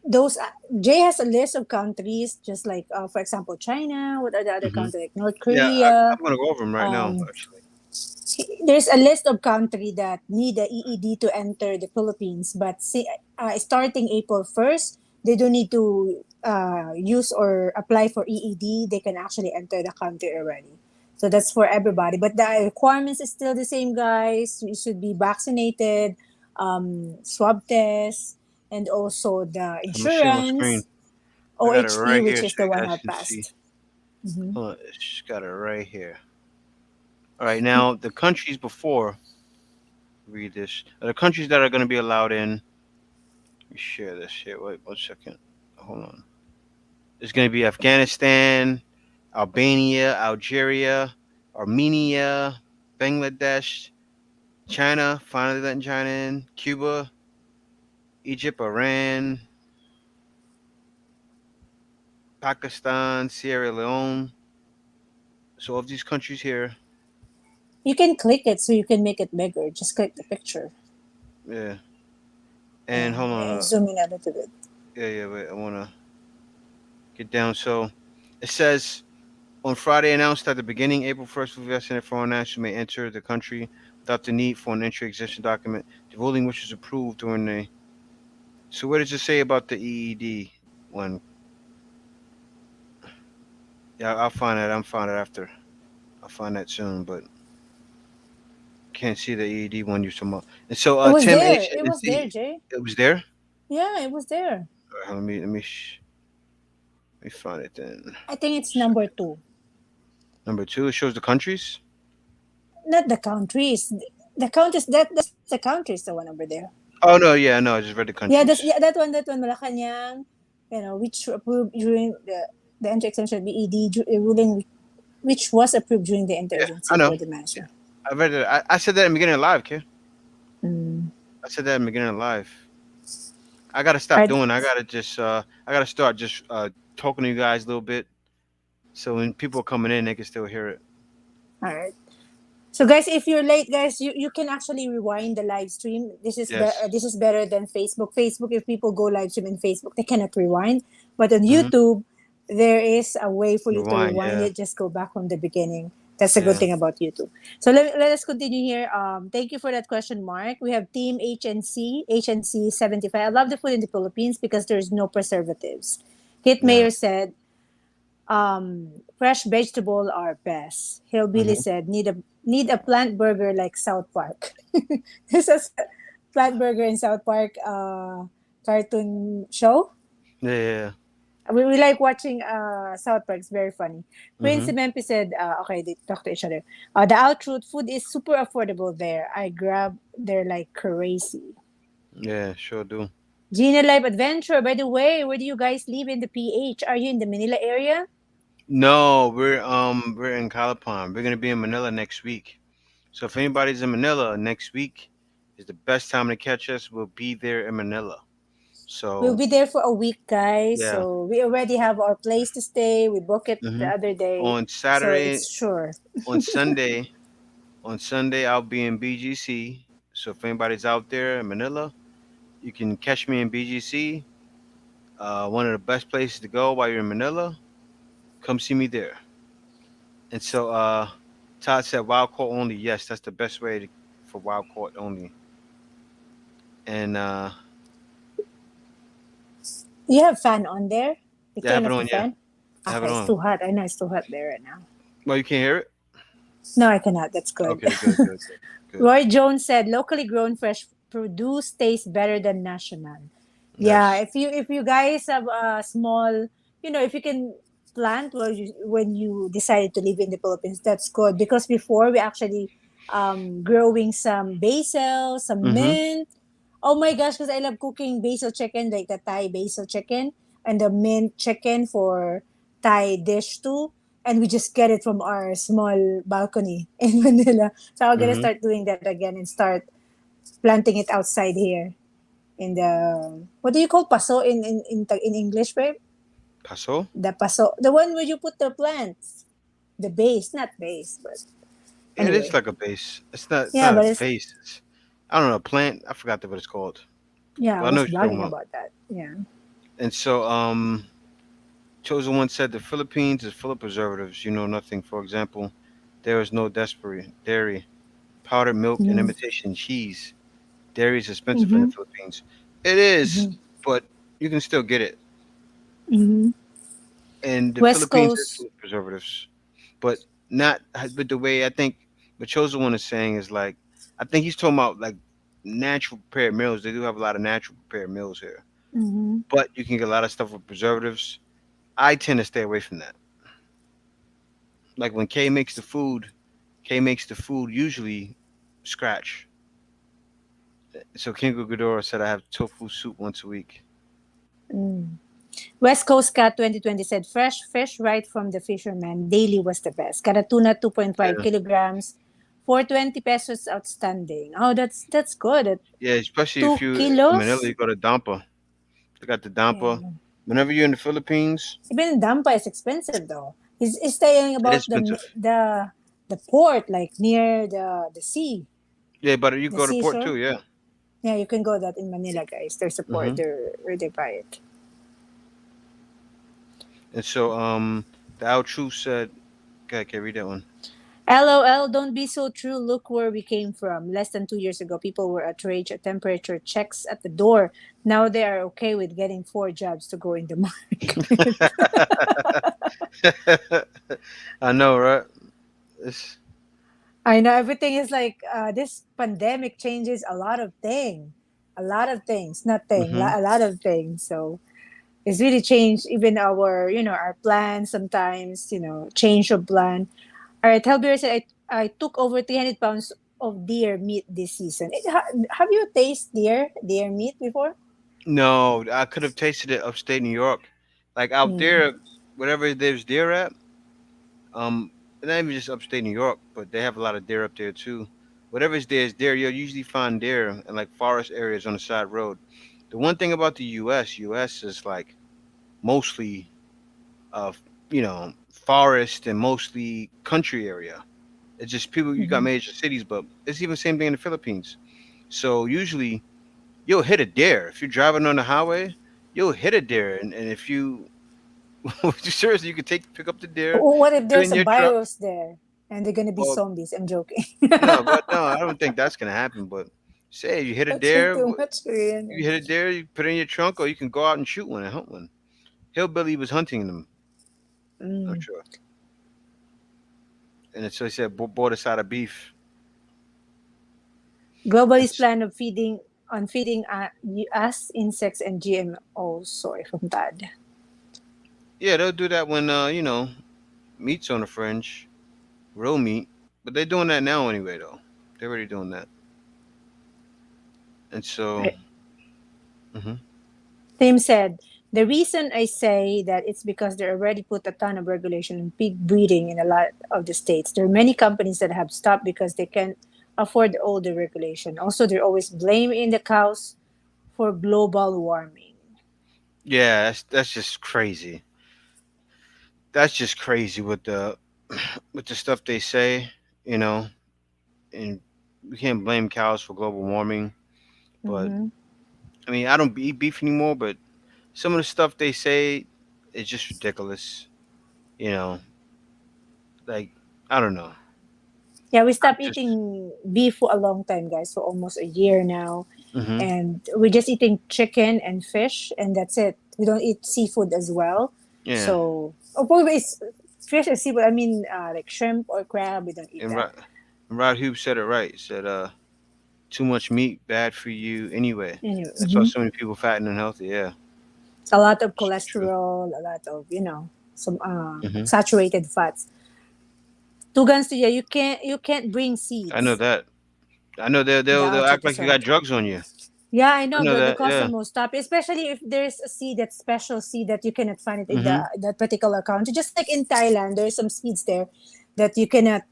those Jay has a list of countries, just like for example China. What are the other Hmm. countries like North Yeah, Korea? I'm gonna go over them right now. Um, Actually. there's a list of country that need the EED to enter the Philippines, but starting April 1st, they don't need to use or apply for EED. They can actually enter the country already. So that's for everybody. But the requirements is still the same, guys. You should be vaccinated, swab test, and also the I'm gonna share my screen. insurance, I got it OHP, right which here, is so the you one guys I can see. passed. Hmm. Hold on, it's got it right here. All right, now the countries before read this. The countries that are gonna be allowed in. Let me share this here. Wait 1 second. Hold on. There's gonna be Afghanistan, Albania, Algeria, Armenia, Bangladesh, China, finally letting China in, Cuba, Egypt, Iran, Pakistan, Sierra Leone. So of these countries here, You can click it so you can make it bigger. Just click the picture. yeah. Yeah, And hold yeah, on, zoom in a little bit. yeah, wait, I wanna get down. So it says on Friday announced that the beginning April 1st, vaccinated foreign nationals may enter the country without the need for an entry existing document. The ruling, which was approved during the. So what does it say about the EED one? Yeah, I'll find that. I'll find it after. I'll find that soon, but can't see the EED one you're talking about. And so It was Tim there. H It and was there, C, Jay. it was there. Yeah, it was there. All right, let me find it then. I think it's number two. Number two, it shows the countries. Not the countries. The countries, that's the countries, the one over there. Oh no, yeah, no, I just read the Yeah, that's countries. yeah, that one, Malacanang, which approved during the entry extension BED ruling, which was approved during the Yeah, I interagency know. for the measure. I read it. I said that in the beginning of live, kid. Mm. I said that in the beginning of live. I gotta All stop right, doing. I gotta just. I gotta start just talking to you guys a little bit, so when people are coming in, they can still hear it. all right. So guys, if you're late, guys, you can actually rewind the live stream. Yes. This is better than Facebook. Facebook, if people go live stream in Facebook, they cannot rewind. But on Mm-hmm. YouTube, there is a way for you to Rewind. rewind Yeah. it. Just go back from the beginning. That's a good Yeah. thing about YouTube. So let us continue here. Thank you for that question, Mark. We have Team HNC 75. I love the food in the Philippines because there's no preservatives. Kit Yeah. Mayer said, fresh vegetable are best. Hillbilly Mm-hmm. said, need a plant burger like South Park. This is a plant burger in South Park cartoon show. Yeah. Yeah. We like watching South Park. It's very funny. Prince Mm-hmm. Mempi said, okay, they talk to each other. The Outroot food is super affordable there. I grab there like crazy. Yeah. Sure do. Gina Life Adventure, by the way, where do you guys live in the PH? Are you in the Manila area? No, we're in Calapan. We're gonna be in Manila next week. So if anybody's in Manila next week, is the best time to catch us. We'll be there in Manila. We'll So be there for a week, guys. yeah. So we already have our place to stay. We book it the Mm-hmm. other day. On So Saturday, it's sure. on Sunday, on Sunday I'll be in BGC. So if anybody's out there in Manila, you can catch me in BGC. One of the best places to go while you're in Manila. Come see me there. And so Todd said wild caught only. Yes, that's the best way for wild caught only. And You have fan on there? You yeah, I have turn it off the on. Yeah, fan? I have Okay, it it's on. too hot. I know it's too hot there right now. Well, you can't hear it. No, I cannot. That's good. Okay, good, good, good, good. Roy Jones said locally grown fresh produce tastes better than national. Yeah, Yes. if you guys have a small, if you can plant when you decided to live in the Philippines, that's good because before we actually growing some basil, some Mm-hmm. mint. Oh my gosh, because I love cooking basil chicken, like the Thai basil chicken and the mint chicken for Thai dish too. And we just get it from our small balcony in Manila. So I'm gonna Mm-hmm. start doing that again and start planting it outside here in the what do you call paso in English, babe? Paso. The paso, the one where you put the plants, the base, not base, but It is anyway, like a base. It's not. It's yeah, not a but it's base. I don't know. A plant. I forgot what it's called. yeah, I But I know was what you're talking blogging about. about that. Yeah. And so Chosen One said the Philippines is full of preservatives. You know nothing. For example, there is no desperate dairy, powdered milk, and Mm-hmm. imitation cheese. Dairy is expensive in the Mm-hmm. Philippines. It is, Mm-hmm. but you can still get it. Mm-hmm. And the West Philippines is Coast. full of preservatives, but not. But the way I think what Chosen One is saying is like, I think he's talking about like natural prepared meals. They do have a lot of natural prepared meals here, Mm-hmm. but you can get a lot of stuff with preservatives. I tend to stay away from that. Like when Kay makes the food usually scratch. So Kingo Ghidorah said I have tofu soup once a week. Mm. West Coast Cat 2020 said fresh fish right from the fisherman. Daily was the best. Karatuna 2.5 Yeah, kilograms for 20 pesos outstanding. Oh, that's good. At yeah. Especially if 2 you in Manila, kilos? you go to Dampa. They got the Dampa. Yeah. Whenever you're in the Philippines, Even Dampa is expensive though. He's staying it about is expensive. the port, like near the sea, Yeah, but you the go to port seashore. too. Yeah. Yeah, you can go that in Manila, guys. There's a port Hmm. there where they buy it. And so, the Al Truth said, "Okay, can I read that one?" LOL, don't be so true. Look where we came from. Less than 2 years ago, people were outraged at temperature checks at the door. Now they are okay with getting 4 jobs to go in the market. I know, right? It's, I know everything is like this pandemic changes a lot of things. A lot of things, nothing, hmm a lot of things. So it's really changed even our, our plans sometimes, change of plan. All right, Helber said, I took over 300 pounds of deer meat this season. Have you tasted deer meat before? No, I could have tasted it upstate New York, like out Mm. there, whatever there's deer at. Um, not even just upstate New York, but they have a lot of deer up there too. Whatever's there is deer. You'll usually find deer in like forest areas on the side road. The one thing about the U.S. is like mostly of forest and mostly country area. It's just people. You got Mhm. major cities, but it's even the same thing in the Philippines. So usually you'll hit a deer if you're driving on the highway. You'll hit a deer, and if you seriously, you can pick up the deer, What if put it there's in a your truck. virus there and they're gonna be Well, zombies? I'm joking. no, but no, I don't think that's gonna happen. But say you hit a Watching deer, too much Korean. you hit a deer, you put it in your trunk, or you can go out and shoot one and hunt one. Hillbilly was hunting them, I'm Mm. sure, and so he said bought a side of beef. Globalist It's plan of feeding us insects and GMO soy from Tad. yeah, they'll do that when meat's on the fringe, real meat. But they're doing that now anyway, though. They're already doing that, and so. hmm Tim said, the reason I say that it's because they already put a ton of regulation on pig breeding in a lot of the states. There are many companies that have stopped because they can't afford all the regulation. Also, they're always blaming the cows for global warming. Yeah, that's just crazy. That's just crazy with the with the stuff they say, you know, and we can't blame cows for global warming. But Hmm. I mean, I don't eat beef anymore, but some of the stuff they say is just ridiculous. You know, like I don't know. Yeah, we stopped Just eating beef for a long time, guys, for almost a year now. hmm And we're just eating chicken and fish, and that's it. We don't eat seafood as well. yeah. So, of course, it's fish and seafood. I mean, like shrimp or crab, we don't eat And that. Rod Hughes said it right. He said, too much meat bad for you anyway. Anyway, That's why so many people fat and unhealthy. Yeah, a lot of it's true. cholesterol, a lot of some hmm saturated fats. Two guns to you. You can't bring I know seeds. that. I know The they'll act like you got ultrasound. drugs on you. Yeah, I I know know the that. Yeah. customer will stop, especially if there's a seed, that special seed that you cannot find it in hmm that particular country. Just like in Thailand, there's some seeds there that you cannot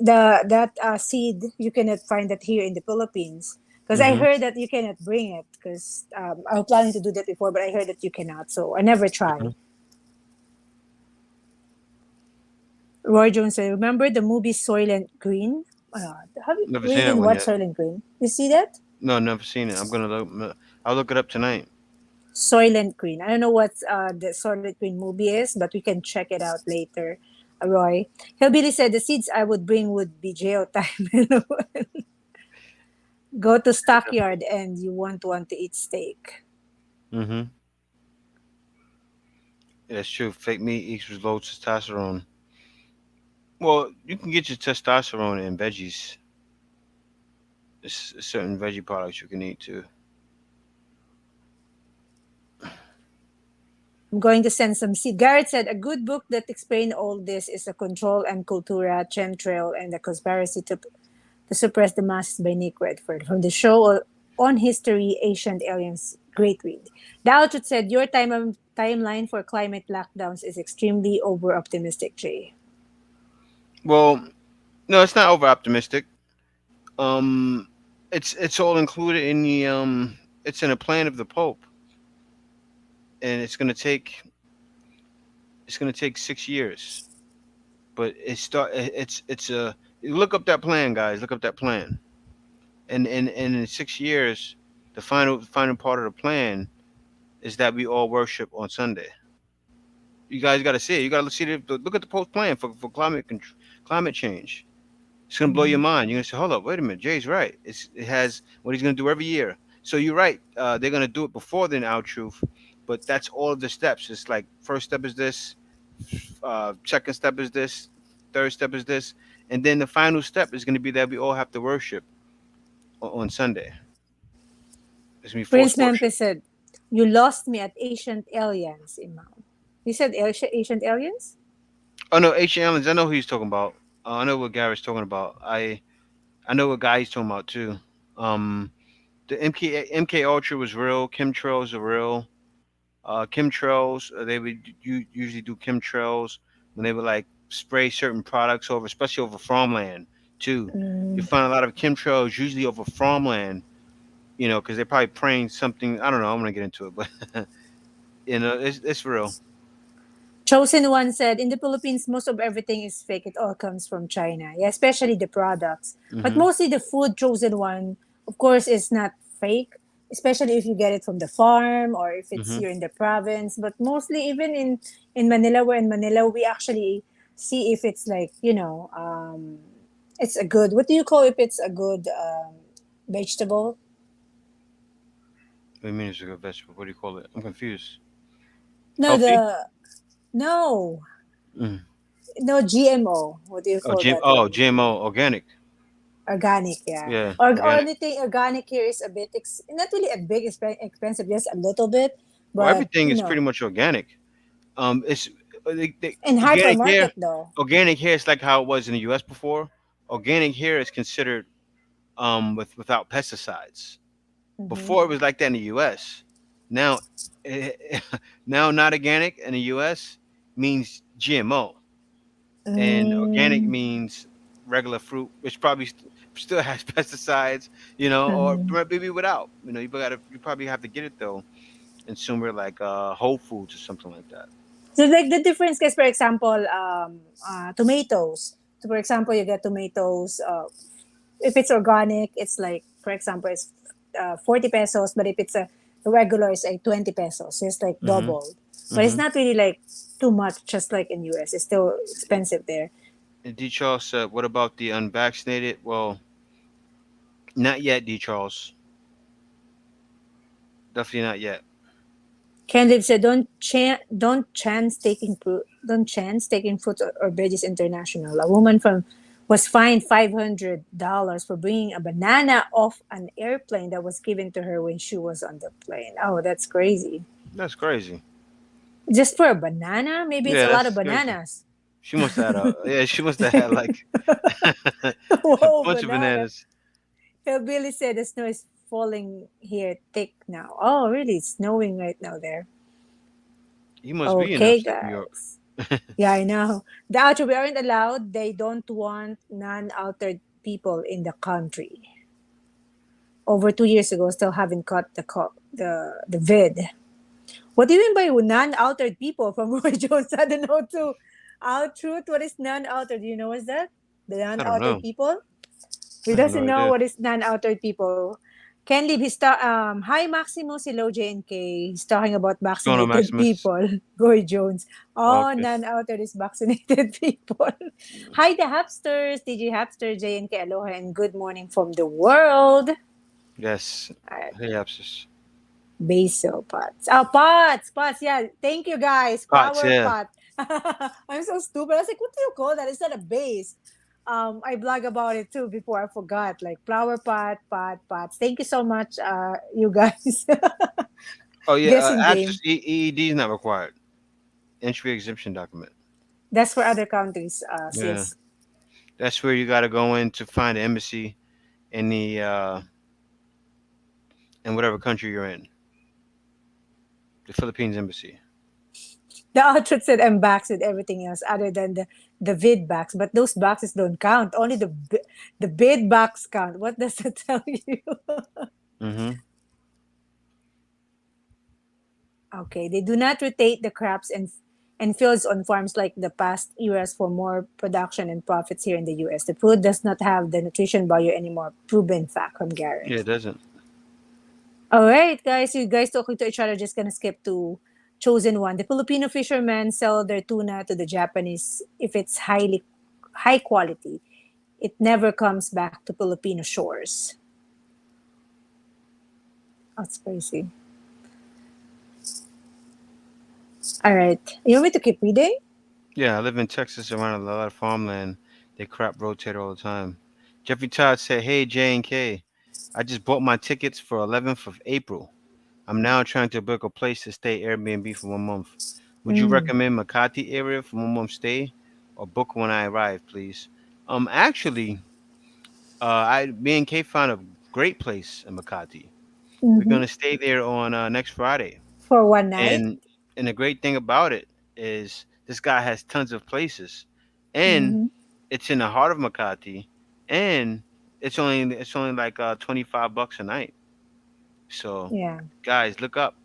that seed you cannot find that here in the Philippines. Because I hmm heard that you cannot bring it. Because I was planning to do that before, but I heard that you cannot, so I never hmm tried. Roy Jones said, "Remember the movie Soylent Green? Have you? Never We seen that didn't one watch yet. Soylent Green. You see that? No, never seen it. I'm gonna look. I'll look it up tonight. Soylent Green. I don't know what the Soylent Green movie is, but we can check it out later. Roy Hillbilly said the seeds I would bring would be jail time. Go to stockyard and you won't want to eat steak. Mm-hmm. Yeah, that's true. Fake meat equals low testosterone. Well, you can get your testosterone in veggies. There's certain veggie products you can eat too. I'm going to send some seed. Garrett said a good book that explain all this is a Control and Cultura, Chemtrail, and the Conspiracy to Suppress the Masses by Nick Redford from the show on history, Ancient Aliens Great read. The Altitude said your timeline for climate lockdowns is extremely over optimistic, Jay. Well, no, it's not over optimistic. Um, it's all included in the it's in a plan of the Pope, and it's gonna take 6 years. But it's a look up that plan, guys. Look up that plan. And in 6 years, the final part of the plan is that we all worship on Sunday. You guys got to see it. You got to see look at the post plan for climate change. It's gonna blow your Mhm. mind. You're gonna say, "Hold up, wait a minute, Jay's right. It has what he's gonna do every year." So you're right. They're gonna do it before the Our Truth, but that's all of the steps. It's like first step is this, second step is this, third step is this, and then the final step is gonna be that we all have to worship on Sunday. It's gonna be Prince forced worship. Memphis said, "You lost me at Ancient Aliens, Imam." He said Ancient Aliens? Oh no, H. Allen's. I know who he's talking about. I know what Garrett's talking about. I know what guy he's talking about too. Um, the MK Ultra was real. Chemtrails are real. Chemtrails, they would usually do chemtrails when they would like spray certain products over, especially over farmland too. You Mm. find a lot of chemtrails usually over farmland, because they're probably praying something. I don't know. I'm gonna get into it, but it's real. Chosen One said, in the Philippines, most of everything is fake. It all comes from China. Yeah, especially the products. But Hmm. mostly the food, Chosen One, of course, is not fake, especially if you get it from the farm or if it's Hmm. here in the province. But mostly, even in Manila, we're in Manila, we actually see if it's like, it's a good, what do you call if it's a good vegetable? What do you mean it's a good vegetable? What do you call it? I'm confused. No, Healthy? no, Mm. no GMO. What do you Oh, call that one? GMO, organic. Organic, yeah. Yeah, Or organic. anything organic here is a bit not really a big expensive, just a little bit, Well, but everything is pretty much organic. It's in organic here. hypermarket though. Organic here is like how it was in the U.S. before. Organic here is considered without pesticides. Mm-hmm. Before it was like that in the U.S. Now, eh, now not organic in the U.S. means GMO, and organic Mm, means regular fruit, which probably still has pesticides, or mm. maybe without. You probably have to get it though in somewhere like Whole Foods or something like that. So like the difference is, for example, tomatoes. So for example, you get tomatoes. If it's organic, it's like, for example, it's 40 pesos, but if it's a regular, it's like 20 pesos. So it's like Hmm. doubled. But it's Hmm. not really like too much, just like in US. It's still expensive there. And D. Charles said, "What about the unvaccinated?" Well, not yet, D. Charles. Definitely not yet. Candid said, don't chance taking fruits or veggies international. A woman from was fined $500 for bringing a banana off an airplane that was given to her when she was on the plane. Oh, that's crazy. That's crazy. Just for a banana? Maybe it's Yeah, a lot of that's crazy. bananas. She must have had she must have had like a Whoa, bunch of banana. bananas. Hillbilly said the snow is falling here thick now. Oh, really? It's snowing right now there. He must be in Okay, upstate New York. guys. Yeah, I know. The outro, we aren't allowed. They don't want non-altered people in the country. Over 2 years ago, still haven't caught the vid. What do you mean by non-altered people from Roy Jones? I don't know too. Out truth, what is non-altered? Do you know what's that? The I don't non-altered know. people? Who I have no doesn't know idea. what is non-outered people? Ken Lib, hi Maximus, hello JNK. He's talking about What's going on, vaccinated Maximus? people. Goy Jones. Oh, Okay. non-outed is vaccinated people. Hi the Hapsters, DJ Hapster, JNK, aloha, and good morning from the world. Yes. Uh, Hey, Apsis. Basil pots. Oh, pots. Yeah, thank you guys. Pots, Flower yeah. pot. I'm so stupid. I was like, what do you call that? It's not a base. I blog about it too before I forgot. Like flower pots. Thank you so much, you guys. Oh, yeah. Guessing Apsis game. EED is not required. Entry exemption document. That's for other countries, Yeah. sis. That's where you got to go in to find the embassy in whatever country you're in. The Philippines embassy. The outfit said MBAX with everything else other than the vid backs, but those boxes don't count. Only the bid box count. What does that tell you? Mm-hmm. Okay, they do not rotate the crops and fields on farms like the past eras for more production and profits here in the US. The food does not have the nutrition value anymore. Proven fact from Yeah, Garrett. it doesn't. All right, guys, you guys talking to each other. Just gonna skip to chosen one. The Filipino fishermen sell their tuna to the Japanese if it's high quality. It never comes back to Filipino shores. That's crazy. All right, you want me to keep reading? Yeah, I live in Texas around a lot of farmland. They crop rotate all the time. Jeffrey Todd said, "Hey J and K, I just bought my tickets for 11th of April. I'm now trying to book a place to stay Airbnb for 1 month. Would you Mm. recommend Makati area for 1 month stay, or book when I arrive, please?" Actually, me and Kay found a great place in Makati. We're Mm-hmm. gonna stay there on next Friday, For one night. and the great thing about it is this guy has tons of places, and Mm-hmm. it's in the heart of Makati, and it's only like $25 a night. So, Yeah. guys, look up.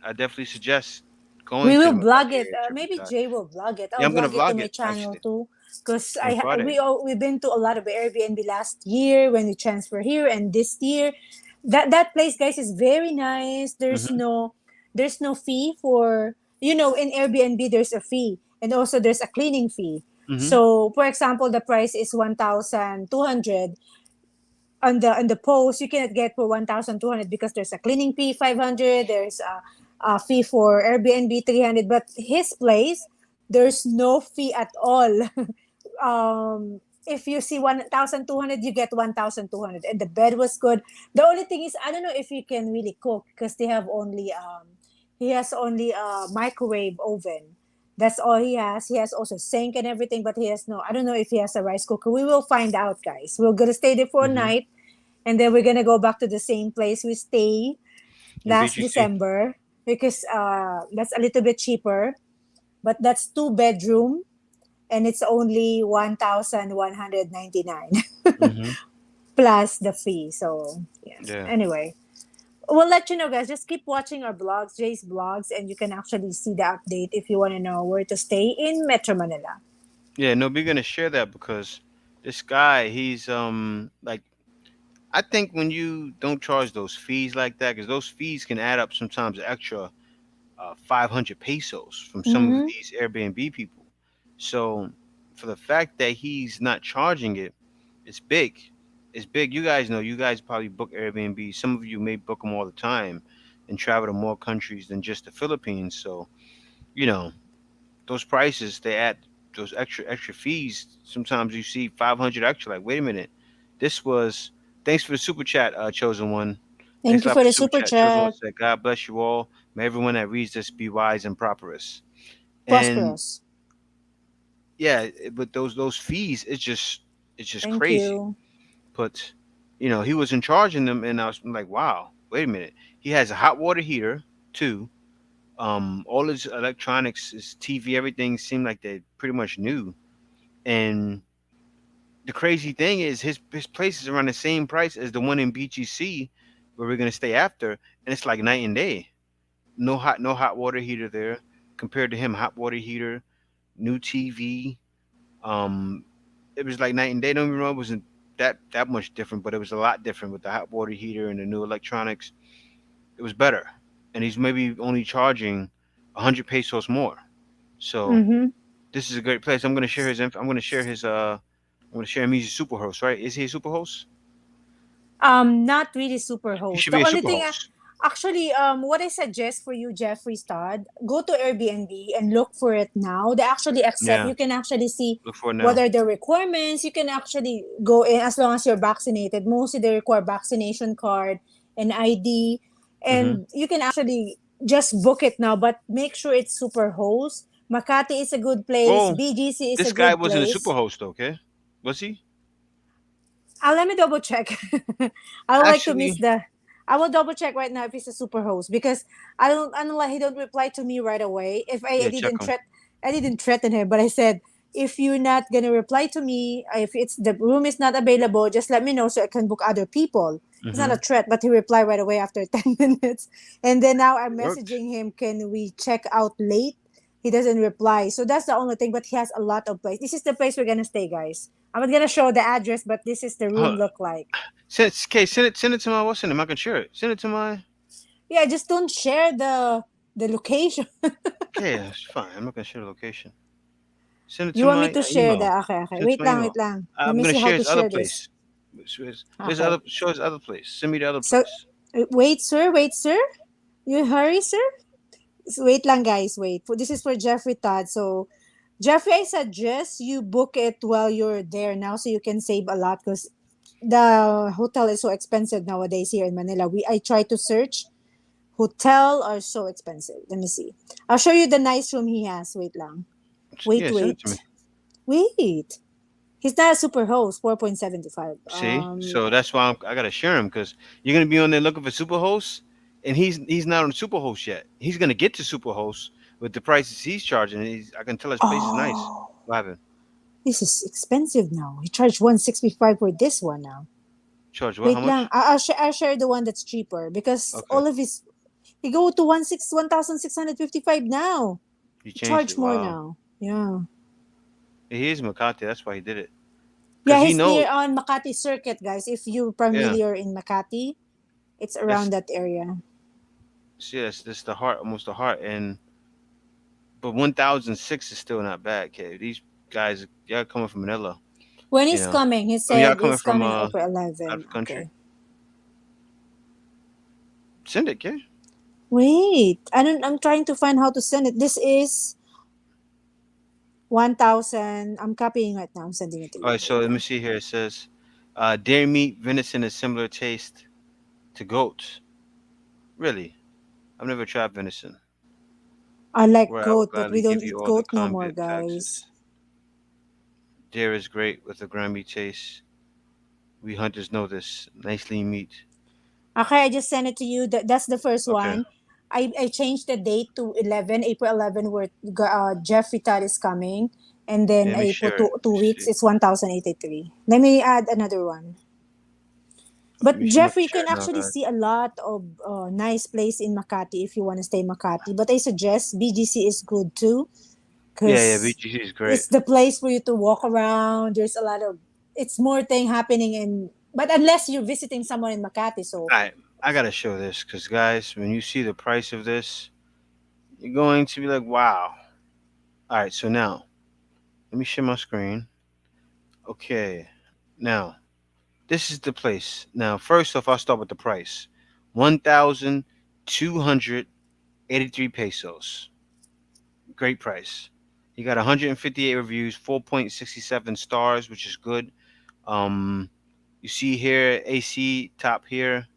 I definitely suggest going We to will the vlog Makati it. area trip with Maybe Todd. Jay will vlog it. Yeah, I'll I'm gonna vlog it to vlog my it channel actually too. Because on Friday. we've been to a lot of Airbnb last year when we transfer here, and this year that place, guys, is very nice. Hmm. There's no fee for, in Airbnb there's a fee, and also there's a cleaning fee. Hmm. So for example, the price is 1,200 on the post. You cannot get for 1,200 because there's a cleaning fee 500, there's a fee for Airbnb 300, but his place there's no fee at all. If you see 1,200, you get 1,200, and the bed was good. The only thing is, I don't know if you can really cook because they have only he has only a microwave oven. That's all he has. He has also sink and everything, but he has no. I don't know if he has a rice cooker. We will find out, guys. We're gonna stay there for a Hmm. night, and then we're gonna go back to the same place we stay In last BGC. December because that's a little bit cheaper. But that's two-bedroom, and it's only 1,199 Hmm. plus the fee. So yes. Yeah. Anyway, we'll let you know, guys. Just keep watching our blogs, Jay's blogs, and you can actually see the update if you want to know where to stay in Metro Manila. Yeah. No, we're gonna share that because this guy, he's like, I think when you don't charge those fees like that, because those fees can add up sometimes extra 500 pesos from some of Mm-hmm. these Airbnb people. So for the fact that he's not charging it, it's big. It's big. You guys know. You guys probably book Airbnb. Some of you may book them all the time and travel to more countries than just the Philippines. So you know those prices they add those extra fees. Sometimes you see 500 extra. Like, wait a minute, this was. Thanks for the super chat, chosen one. Thanks Thank a you lot for for the the super super chat. Chosen one chat. said, "God bless you all. May everyone that reads this be wise and prosperous." And Prosperous. yeah, but those fees, it's just Thank crazy. you. But he wasn't charging them, and I was like, wow, wait a minute. He has a hot water heater too. All his electronics, his TV, everything seemed like they pretty much new. And the crazy thing is, his place is around the same price as the one in BGC where we're gonna stay after, and it's like night and day. No hot water heater there compared to him. Hot water heater, new TV. Um, it was like night and day. Don't get me wrong, it wasn't that much different, but it was a lot different with the hot water heater and the new electronics. It was better, and he's maybe only charging 100 pesos more. So Mm-hmm. this is a great place. I'm gonna share his. I'm gonna share his. I'm gonna share him. He's a super host, right? Is he a super host? Not really super He host. should The be a only super thing, host. actually, what I suggest for you, Jeffrey Stud, go to Airbnb and look for it now. They actually accept. Yeah, You can actually see look for it what now. are the requirements. You can actually go in as long as you're vaccinated. Mostly they require vaccination card and ID, Hmm. and you can actually just book it now. But make sure it's super host. Makati is a good place. Well, BGC is a this guy good wasn't a super place. host, okay? Was he? Let me double check. I would like to miss Actually, the. I will double check right now if he's a super host because I don't like he don't reply to me right away. If Yeah, check him. I didn't threaten him, but I said if you're not gonna reply to me, if it's the room is not available, just let me know so I can book other people. It's not Mm-hmm. a threat, but he replied right away after 10 minutes. And then now I'm It worked. messaging him, can we check out late? He doesn't reply. So that's the only thing, but he has a lot of place. This is the place we're gonna stay, guys. I'm not gonna show the address, but this is the room Hold, look like. send it to my what's in it? I can share it. Send it to my. Yeah, just don't share the location. Okay, that's fine. I'm not gonna share the location. Send it to You want me my to share email. that? Okay, okay. Send it to Wait my lang, email. wait lang. Let I'm me gonna see how share to his other share this. place. There's Okay. other show his other place. Send me the other So, place. wait, sir. You hurry, sir. Wait lang, guys. Wait. This is for Jeffrey Todd. So, Jeffrey, I suggest you book it while you're there now, so you can save a lot because the hotel is so expensive nowadays here in Manila. I try to search. Hotel are so expensive. Let me see. I'll show you the nice room he has. Wait lang. Yeah, send it to me. Wait. He's not a super host, 4.75. See, so that's why I gotta share him because you're gonna be on there looking for Superhost, and he's not on Superhost yet. He's gonna get to Superhost with the prices he's charging. I can tell his place is nice. Oh, What happened? this is expensive now. He charged 165 for this one now. Charge what? How Wait lang. much? I'll share the one that's cheaper because Okay, all of his he go to 1,655 now. he He changed charge it. more Wow, now. Yeah. he is Makati. That's why he did it because Yeah, he he's knows. near on Makati Circuit, guys. If you're Yeah, familiar in Makati, it's around that's that area. see, that's the heart, almost the heart, and but 1,006 is still not bad, kid. These guys, y'all coming from Manila, When you he's know. coming, he I mean, y'all said coming he's from coming out April 11. of country. Okay. Send it, kid. Wait, I'm trying to find how to send it. This is 1,000. I'm copying right now. I'm sending it to All you. right, so Wait let me lang. see here. It says, dairy meat venison is similar taste to goats. Really? I've never tried venison. I like Where I would goat, but we gladly don't give you eat all the goat no more, Columbia, guys. Texas. Dairy is great with a grimy taste. We hunters know this. Nice lean meat. Okay, I just sent it to you. That's the first Okay, one. I changed the date to 11, April 11, where Jeffrey Todd is coming. And yeah, then let me I put share it. Let two me weeks, see. it's 1,083. Let me add another one. But I'm about to Jeffrey, you share can it now, actually guys. see a lot of nice place in Makati if you want to stay in Makati. But I suggest BGC is good too Yeah, because BGC is great. it's the place for you to walk around. There's a lot of it's more thing happening in. But unless you're visiting someone in Makati, so All right, I gotta show this because, guys, when you see the price of this, you're going to be like, wow. All right, so now let me share my screen. Okay, now this is the place. Now, first off, I'll start with the price: 1,283 pesos. Great price. He got 158 reviews, 4.67 stars, which is good. Um, you see here AC top here.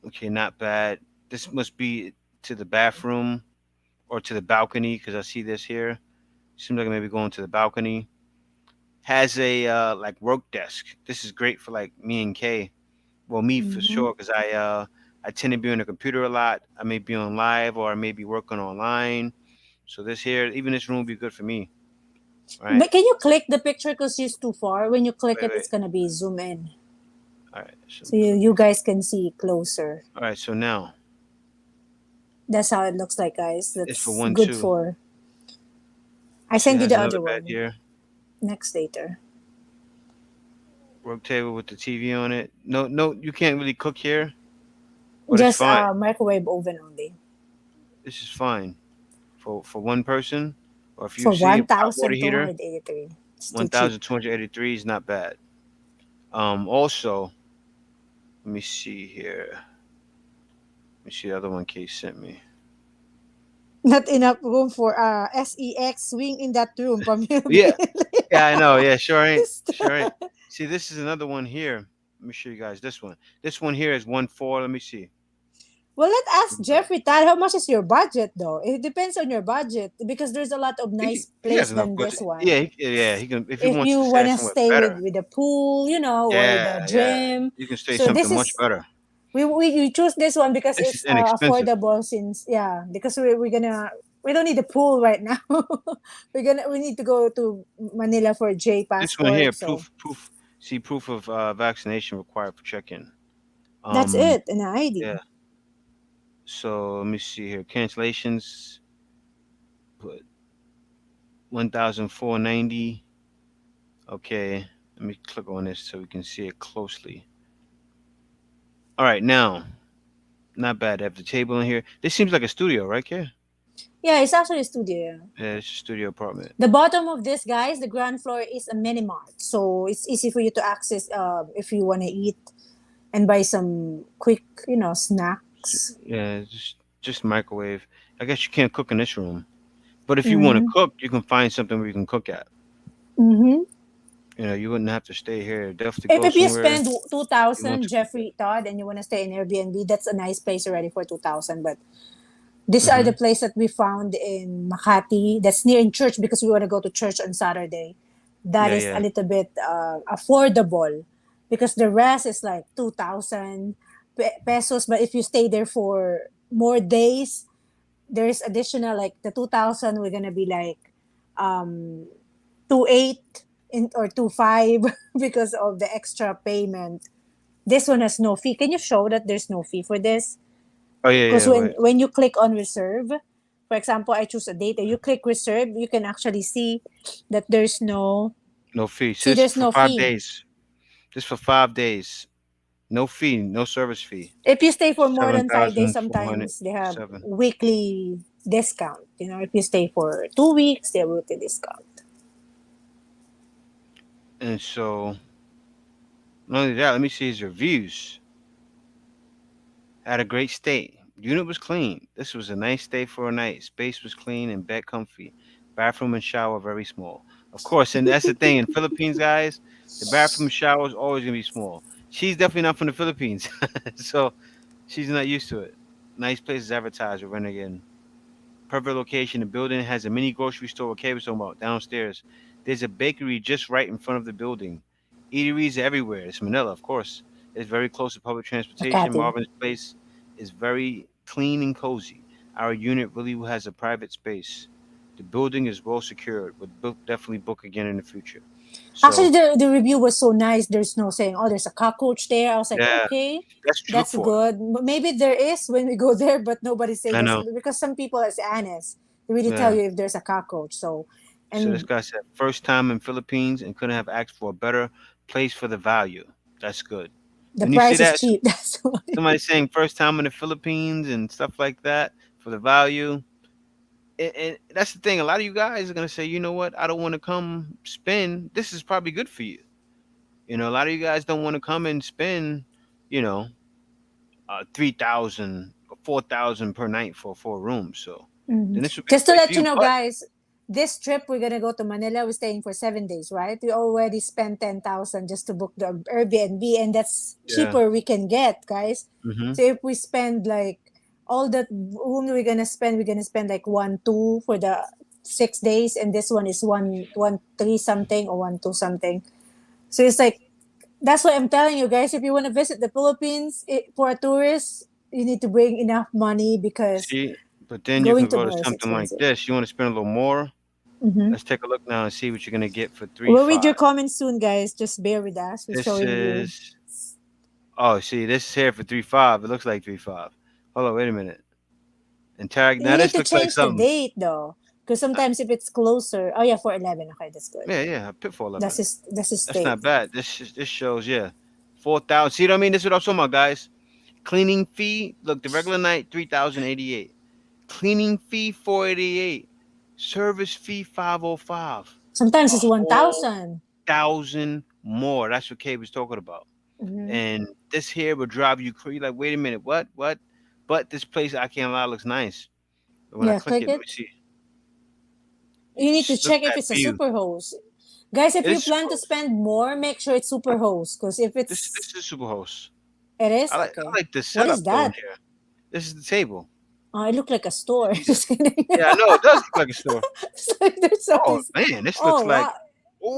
Okay, not bad. This must be to the bathroom or to the balcony because I see this here. Seems like maybe going to the balcony. Has a like work desk. This is great for like me and Kay. Well, me for mhm. sure because I tend to be on the computer a lot. I may be on live or I may be working online. So this here, even this room would be good for me, right? But can you click the picture because it's too far? When you click Wait, it, wait. it's gonna be zoom in, All right. So so you guys can see closer. all right. So now That's how it looks like, guys. it's for That's one good two. for. I See, it send you has the another other bed one here. next later. Work table with the TV on it. No, no, you can't really cook here, but it's Just fine. microwave oven only This is fine for one person. Or if you for see a one hot water thousand two heater, hundred eighty three. It's too cheap. 1,283 is not bad. Also, let me see here. Let me see the other one Case sent me. Not enough room for sex swing in that room from Yeah, Hillbilly. yeah, I know. Yeah, sure ain't. Sure ain't. See, this is another one here. Let me show you guys this one. This one here is 1.4. Let me see. Well, let's ask Jeffrey Tad, how much is your budget though? It depends on your budget because there's a lot of nice He has place enough than this budget. one. Yeah, he can if he If wants you to stay want at to somewhere stay better. with the pool, or the Yeah, gym. you can stay So this something much is better. we choose this one because This is it's inexpensive. affordable since because we don't need the pool right now. We need to go to Manila for J This one here, passport. So proof of vaccination required for check-in. that's Um, it, an ID. yeah. So let me see here. Cancellations put 1,490. Okay, let me click on this so we can see it closely. All right, now not bad. They have the table in here. This seems like a studio, right, Kia? Yeah, it's actually a studio. Yeah. Yeah, it's a studio apartment. The bottom of this, guys, the ground floor is a mini mart, so it's easy for you to access if you want to eat and buy some quick, snacks. Yeah, just microwave. I guess you can't cook in this room, but if you want to Mm-hmm. cook, you can find something where you can cook at. Mm-hmm. You wouldn't have to stay here. Definitely If, go if you somewhere spend two you want thousand, to cook Jeffrey Todd, and you want to stay in Airbnb, that's a nice place already for 2,000. But these at. are the place that we found in Makati. That's near in church because we want to go to church on Saturday. That Yeah, is a yeah. little bit affordable because the rest is like 2,000 pesos. But if you stay there for more days, there's additional like the 2,000. We're gonna be like um 2,800 or 2,500 because of the extra payment. This one has no fee. Can you show that there's no fee for this? Oh yeah, Because yeah. Wait, when you click on reserve, for example, I choose a date and you click reserve, you can actually see that no fee. So see this is there's for no five fee. days. This for 5 days. No fee, no service fee. If you stay for more Seven than 5 days, thousand four hundred sometimes they have seven. weekly discount. If you stay for 2 weeks, they have weekly discount. And so not only that, let me see his reviews. Had a great stay. Unit was clean. This was a nice stay for a night. Space was clean and bed comfy. Bathroom and shower very small. Of course, and that's the thing in Philippines, guys. The bathroom and shower is always gonna be small. She's definitely not from the Philippines, so she's not used to it. Nice places advertised with Renegade. Perfect location. The building has a mini grocery store. What Kay was talking about downstairs. There's a bakery just right in front of the building. Eateries everywhere. It's Manila, of course. It's very close to public transportation. Makati. Marvin's Place is very clean and cozy. Our unit really has a private space. The building is well secured. Would definitely book again in the future. Actually, So the review was so nice. There's no saying, "Oh, there's a cockroach there." I was like, yeah, "Okay, that's what you look that's for. good." Maybe there is when we go there, but nobody's saying I this know. because some people, as honest, they really tell Yeah. you if there's a cockroach. So, So this and guy said first time in Philippines and couldn't have asked for a better place for the value. That's good. the When you see price is that, cheap. That's why. somebody saying first time in the Philippines and stuff like that for the value. And that's the thing. A lot of you guys are gonna say, you know what? I don't want to come spend. This is probably good for you. A lot of you guys don't want to come and spend, you know, 3,000 or 4,000 per night for a room. So Mhm. then this would be the Just to place for let you you. know, But guys, this trip we're gonna go to Manila. We're staying for 7 days, right? We already spent 10,000 just to book the Airbnb, and that's yeah, cheaper we can get, guys. hmm So if we spend like all that room we're gonna spend like 1,200 for the 6 days, and this one is 1,300 something or 1,200 something. So it's like that's why I'm telling you guys, if you want to visit the Philippines for a tourist, you need to bring enough money because see. But then you going can to go to Manila is something like expensive. this. You want to spend a little more. Mm-hmm. Let's take a look now and see what you're gonna get for three We'll read five. your comments soon, guys. Just bear with us. We're This showing you. is oh, see, this is here for 3.5. It looks like 3.5. Hold on, wait a minute. And tag now. You need This to looks like change the something. date though, because Uh, sometimes if it's closer, oh yeah, for 11. Okay, that's good. yeah, yeah, Pitfall That's 11. his That's date. not bad. This shows, yeah, 4,000. See what I mean? This is what I'm talking about, guys. Cleaning fee. Look, the regular night 3,088. Cleaning fee 488. Service fee 505. Sometimes A it's whole 1,000. thousand more. That's what Kay was talking about. Mm-hmm. And this here will drive you crazy. Like, wait a minute, what? What? But this place, I can't lie, looks nice. But when I Yeah, click click it, let me it. see. You need to Look check at if that it's a view. super host. Guys, if It you is super plan to host. spend more, make sure it's super host. Because if This it's is super host. it is I okay. like the What setup is though in that? here. This is the table. Oh, it looked like a You store. see that? Yeah, I know it does look like a store. So there's Oh always. man, this looks Oh like. wow.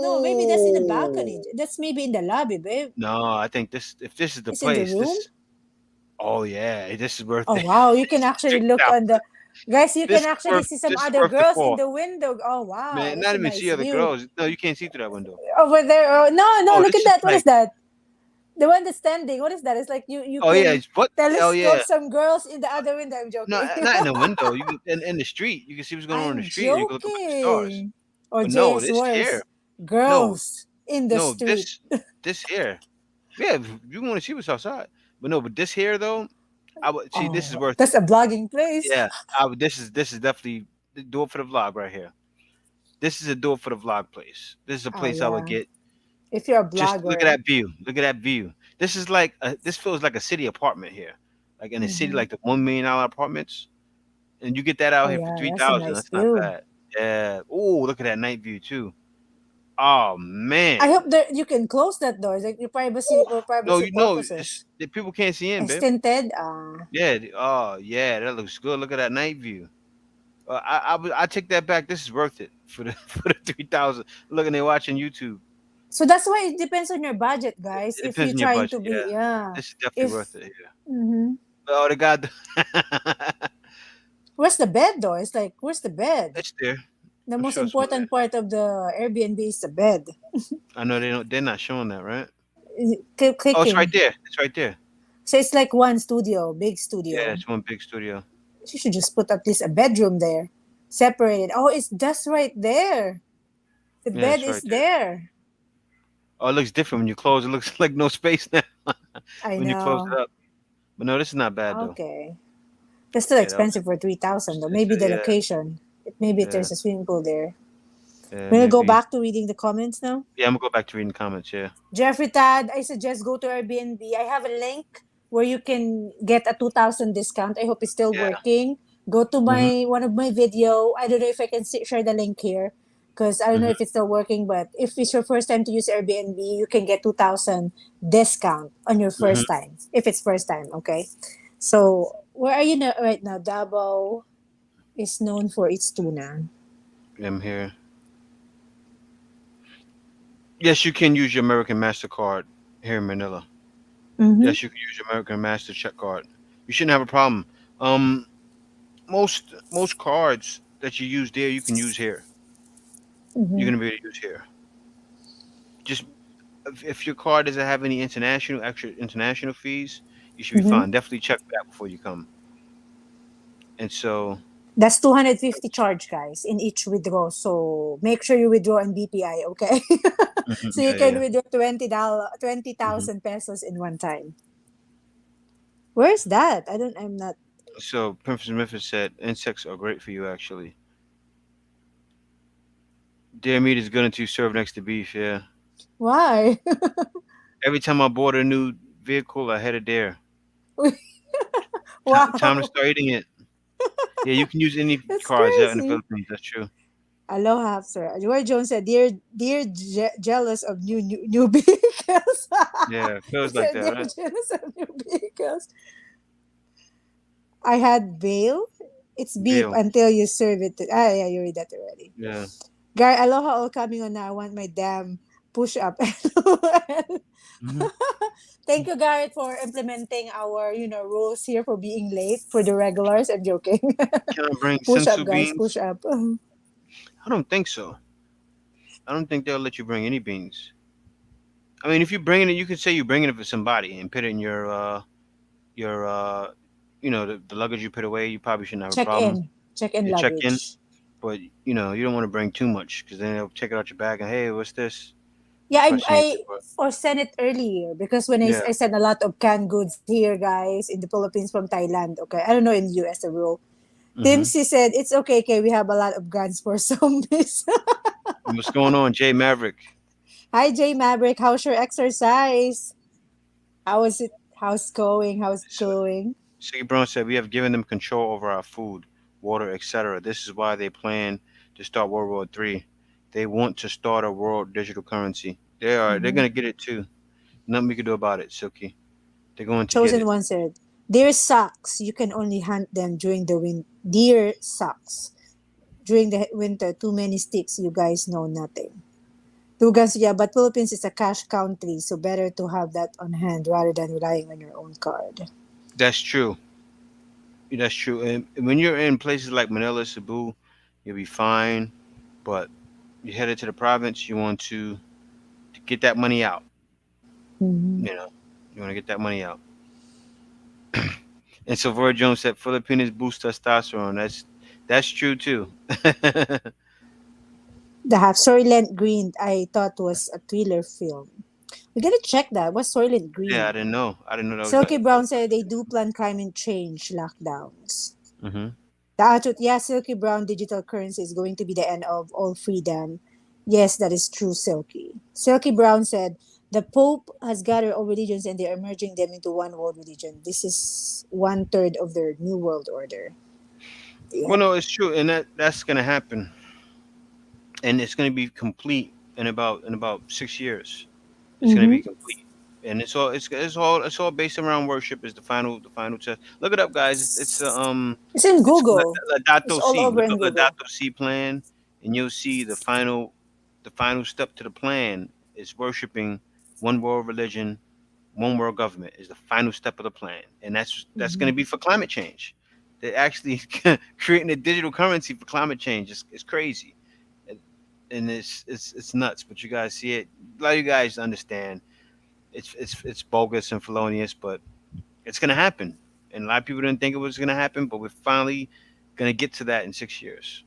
No, maybe that's in the balcony. Oh That's maybe in the lobby, babe. no, I think this. If this is the It's in the place, room. this. Oh yeah, this is worth Oh it. wow, you This can is actually look on 3,000. the guys. You This can is actually worth. see some This is other worth the girls in call, the window. Oh wow, man. that's Not a even see nice other view girls. No, you can't see through that window. over there. Oh no, no, Oh, look at this is that. What is like. that? The one that's standing. What is that? It's like you Oh yeah, can it's what? Oh telescope yeah. some girls in the other window. I'm No, joking. not in the window. You can in the street. You can see what's going on in the I'm street, and you can look up at the stars. joking. Or But no, JS this worse. here. No, Girls in the no, street. this here. Yeah, if you want to see what's outside. But no, but this here though, I would see. This is Oh, worth that's it. a blogging place. Yeah, I would. This is definitely do it for the vlog right here. This is a do it for the vlog place. This is a Oh place I would yeah. get. If you're a Just look at blogger. that view. Look at that view. This is like this feels like a city apartment here, like in a city Hmm. like the $1 million apartments, and you get that out Oh here for yeah, three that's a thousand. nice That's not view. bad. Yeah. Oh, look at that night view too. Oh I man. hope that you can close that door, like your privacy Ooh. for No, privacy you know, it's purposes. the people can't see in, It's babe. tinted. Yeah. Oh yeah, that looks good. Look at that night view. I take that back. This is worth it for the for the 3,000. Looking there watching YouTube. So that's why it depends on your budget, guys. It If depends you're on your trying to budget. be, Yeah, yeah. this is definitely If worth it. Yeah. hmm Oh, the god. where's the bed though? It's like where's the bed? It's there. The I'm most sure it's over there. important part of the Airbnb is the bed. I know they don't. They're not showing that, right? Keep Oh, it's right clicking. there. It's right there. So it's like one studio, big Yeah, studio. it's one big studio. You should just put at least a bedroom there, separated. Oh, it's just right there. The Yeah, bed it's is right there. there. Oh, it looks different when you close. It looks like no space now I when you close know. it up. But no, this is not bad though. Okay. That's still Yeah, that was. expensive for 3,000 though. Maybe the Yeah, location. Maybe yeah, there's a swimming pool there. yeah. We're gonna go Maybe. back to reading the comments now. Yeah, I'm gonna go back to reading comments. Yeah. Jeffrey Tad, I suggest go to Airbnb. I have a link where you can get a 2,000 discount. I hope it's still Yeah. working. Go to Mhm. my one of my video. I don't know if I can share the link here because I don't know Mhm. if it's still working. But if it's your first time to use Airbnb, you can get 2,000 discount on your Mhm. first time if it's first time. Okay. So where are you now, right now? Davao is known for its tuna. Yeah, I'm here. Yes, you can use your American Mastercard here in Manila. Mm-hmm. Yes, you can use your American Master check card. You shouldn't have a problem. Um, most cards that you use there, you can use here. You're Mm-hmm. gonna be able to use here. Just if your card doesn't have any extra international fees, you should be Mm-hmm. fine. Definitely check that before you come. And so, That's 250 charge, guys, in each withdrawal. So make sure you withdraw on BPI, okay? mhm, So you yeah, can yeah. withdraw twenty Hmm. thousand pesos in one time. Where's that? I'm not. So, Princess Memphis said insects are great for you. Actually, deer meat is good until you serve next to beef. Yeah. Why? Every time I bought a new vehicle, I had a dare. Time to Wow. start eating it. Yeah, you can use any That's cards out in the crazy. Philippines. That's true. Aloha, sir. Joy Jones said, "Dear, jealous of new vehicles." Yeah, it He feels like said, that, "Dear, right? jealous of new vehicles." I had bail. It's beef Veal. until you serve it. Yeah, you read that already. Yeah. Guy, aloha all coming on now. I want my damn push up. Hmm. Thank you, Garrett, for implementing our, rules here for being late for the regulars. I'm joking. Can I bring Push up, sensu guys. Push beans? up. I don't think so. I don't think they'll let you bring any beans. I mean, if you're bringing it, you could say you're bringing it for somebody and put it in your the luggage you put away. You probably shouldn't have a Check problem. in. Check in You check in, luggage. but you don't want to bring too much because then they'll check it out your bag and hey, what's this? Yeah, Question you. But or send it earlier because when yeah. I send a lot of canned goods here, guys, in the Philippines from Thailand. Okay, I don't know in the US the rule. Hmm. Timsy said it's okay. Okay, we have a lot of guns for zombies. What's going on, Jay Maverick? Hi, Jay Maverick. How's your exercise? How is it? How's going? How's it So, going? Siggy Brown said we have given them control over our food, water, etc. This is why they plan to start World War III. They want to start a world digital currency. They're Mhm. gonna get it too. Nothing we can do about it, Silky. They're going to get Chosen it. one said, Deer sucks. You can only hunt them during the winter. Deer sucks. During the winter, too many sticks. You guys know nothing. Two guns, yeah, but Philippines is a cash country, so better to have that on hand rather than relying on your own card. That's true. That's true. And when you're in places like Manila, Cebu, you'll be fine. But you headed to the province, you want to get that money out. Mhm. You know, you want to get that money out. And so Roy Jones said Filipinos boost testosterone. That's true too. The half Soylent Green I thought was a thriller film. We gotta check that. What's Soylent Yeah, I Green? didn't know. I didn't know that was Silky like. Brown said they do plan climate change lockdowns. Mm-hmm. The attitude, yeah, Silky Brown digital currency is going to be the end of all freedom. Yes, that is true, Silky. Silky Brown said the Pope has gathered all religions and they are merging them into one world religion. This is one third of their new world order. Well, Yeah. no, it's true, and that's gonna happen, and it's gonna be complete in about 6 years. It's gonna Mm-hmm. be complete, and it's all based around worship. Is the final test. Look it up, guys. It's in It's Google. It's Laudato all Si. over Look in up Google. Laudato Si plan, and you'll see the final step to the plan is worshiping one world religion, one world government is the final step of the plan, and that's going Mhm. to be for climate change. They're actually creating a digital currency for climate change. It's crazy, and, and it's nuts. But you guys see it. A lot of you guys understand it's bogus and felonious, but it's going to happen. And a lot of people didn't think it was going to happen, but we're finally going to get to that in 6 years.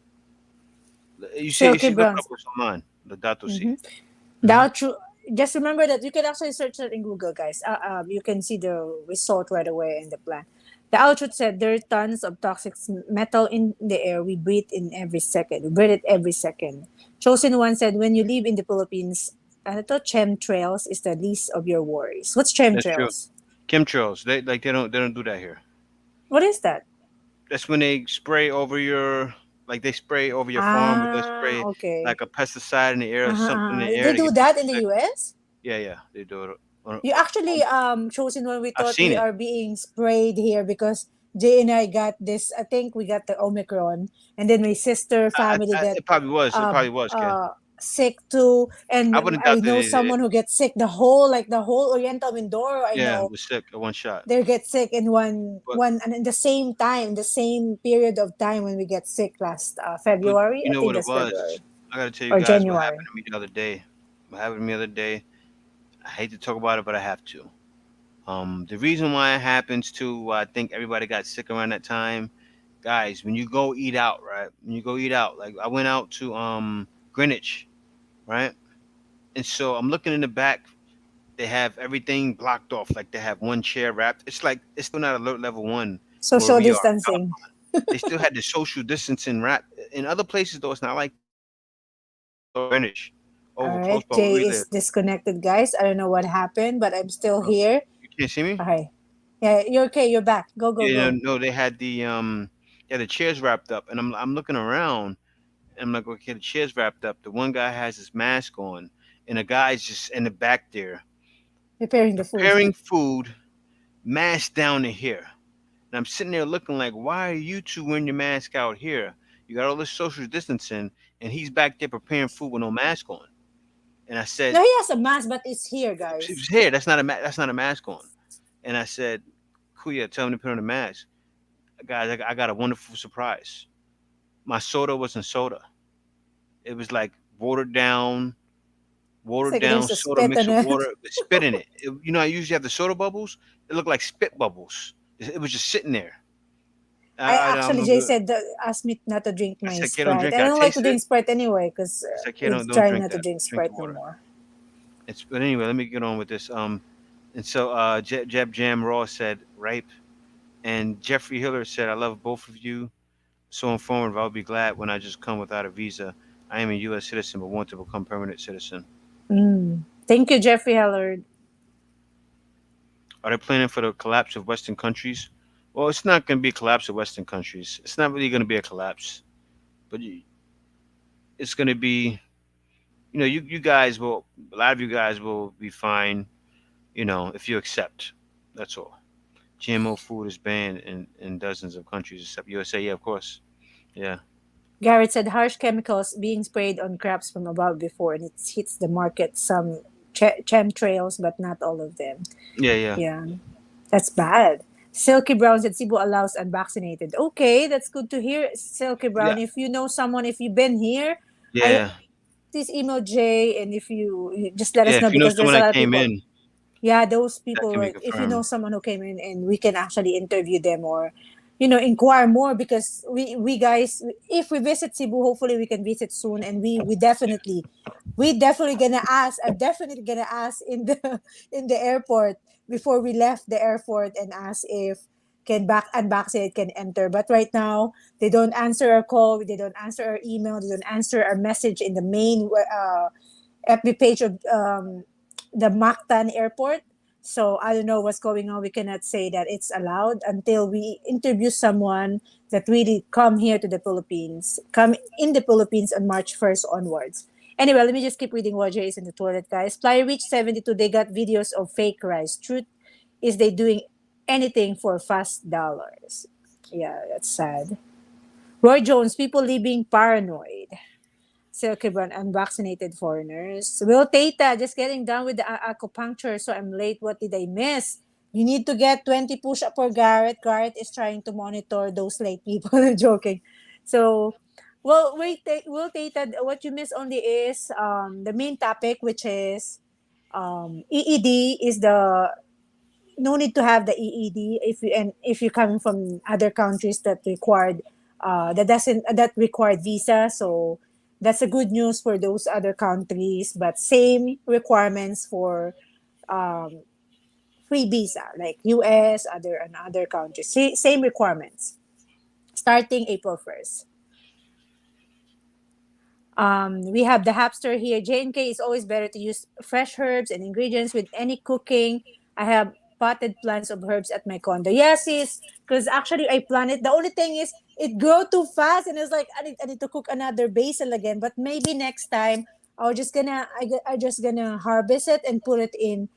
You Silky see, look it Brown. up. It's online. The Dato C. Mm-hmm. The Hmm. outro, just remember that you can actually search that in Google, guys. You can see the result right away in the plan. The outro said there are tons of toxic metal in the air we breathe in every second. We breathe it every second. Chosen One said, when you live in the Philippines, I thought chemtrails is the least of your worries. What's That's true. chemtrails? Chemtrails. They don't do that here. What is that? That's when they spray over they spray over your farm, or they Ah, spray okay. like a pesticide in the air or Uh-huh, something in uh-huh. the air They to do get that people in the sick. US? Yeah, yeah, they do it. You actually chosen when we I've thought seen we it. are being sprayed here because Jay and I got this. I think we got the Omicron, and then my sister family got It probably was. It uh probably was, Ken. sick too, I and wouldn't doubt I that know they did. someone who gets sick. The whole Oriental Mindoro, I Yeah, it know was sick at one shot. they get sick in But one and in the same time, the same period of time when we get sick last but February. you I know think what it that's was? February I gotta tell you or guys what happened January. to me the other day. What happened to me the other day? I hate to talk about it, but I have to. The reason why it happens too, why I think everybody got sick around that time, guys. When you go eat out, right? When you go eat out, like I went out to Greenwich, right? And so I'm looking in the back. They have everything blocked off. Like they have one chair wrapped. It's like it's still not alert level one where Social we are. distancing. They still had the social distancing wrap. In other places though, it's not like Greenwich, All over close right, by where Jay we is live. disconnected, guys. I don't know what happened, but I'm still Oh, here. you can't see me? Okay. Yeah, you're okay. You're back. Go, go, Yeah, go. no, they had the chairs wrapped up, and I'm looking around, and I'm like, okay, the chairs wrapped up. The one guy has his mask on, and a guy's just in the back there Preparing the food. preparing food, mask down to here. And I'm sitting there looking like, why are you two wearing your mask out here? You got all this social distancing, and he's back there preparing food with no mask on. And I said, No, he has a mask, but it's here, it guys. was here. That's not a mask on. And I said, Kuya, tell him to put on a mask. Guys, I got a wonderful surprise. My soda wasn't soda. It was like watered down, It's watered like down there's a soda spit mixed on with it. water with spit in it. I usually have the soda bubbles. It looked like spit bubbles. It was just sitting there. I I'm actually, gonna Jay do it. said asked me not to drink I my said, "Kid, don't Sprite. drink I it." I don't like to tasted it. drink Sprite anyway because I said, "Kid, we're don't trying drink not to that. drink Drink the Sprite no water." more. But anyway, let me get on with this. And so Jeb Jam Raw said, "Ripe," and Jeffrey Hiller said, "I love both of you. So informative. I'll be glad when I just come without a visa. I am a U.S. citizen, but want to become permanent citizen." Mm. Thank you, Jeffrey Hellard. Are they planning for the collapse of Western countries? Well, it's not going to be a collapse of Western countries. It's not really going to be a collapse, but it's going to be. You guys will. A lot of you guys will be fine. If you accept. That's all. GMO food is banned in dozens of countries except USA. Yeah, of course. Yeah, Garrett said harsh chemicals being sprayed on crops from above before, and it hits the market. Some chemtrails, but not all of them. yeah, yeah, Yeah, that's bad. Silky Brown said Cebu allows unvaccinated. Okay, that's good to hear, Silky yeah, Brown. If you know someone, if you've been here, I yeah, please email Jay, and if you just let yeah. us know If you know because there's someone a that lot of came people. in, Yeah, those that people, can be right? If you know confirmed. someone who came in and we can actually interview them or, inquire more because we guys, if we visit Cebu, hopefully we can visit soon and we definitely gonna ask. I'm definitely gonna ask in the in the airport before we left the airport and ask if can back unvaccinated can enter. But right now they don't answer our call, they don't answer our email, they don't answer our message in the main FB page of the Mactan airport. So I don't know what's going on. We cannot say that it's allowed until we interview someone that really come here to the Philippines, come in the Philippines on March 1st onwards. Anyway, let me just keep reading what Jay is in the toilet, guys. Fly Reach 72, they got videos of fake rice. Truth is they doing anything for fast dollars. Yeah, that's sad. Roy Jones, people living paranoid. Silky Brown, unvaccinated foreigners. Will Tata, just getting done with the acupuncture, so I'm late. What did I miss? You need to get 20 push-up for Garrett. Garrett is trying to monitor those late people. I'm joking. So, well, wait, Will Tata, what you miss only is the main topic, which is EED is the no need to have the EED if you're coming from other countries that required visa. So that's a good news for those other countries. But same requirements for um, free visa like US, other countries. Same requirements starting April 1st. We have the Hapster here. J&K is always better to use fresh herbs and ingredients with any cooking. I have potted plants of herbs at my condo. Yes, sis, because actually I plant it. The only thing is it grew too fast, and it's like I need to cook another basil again. But maybe next time I just gonna harvest it and put it in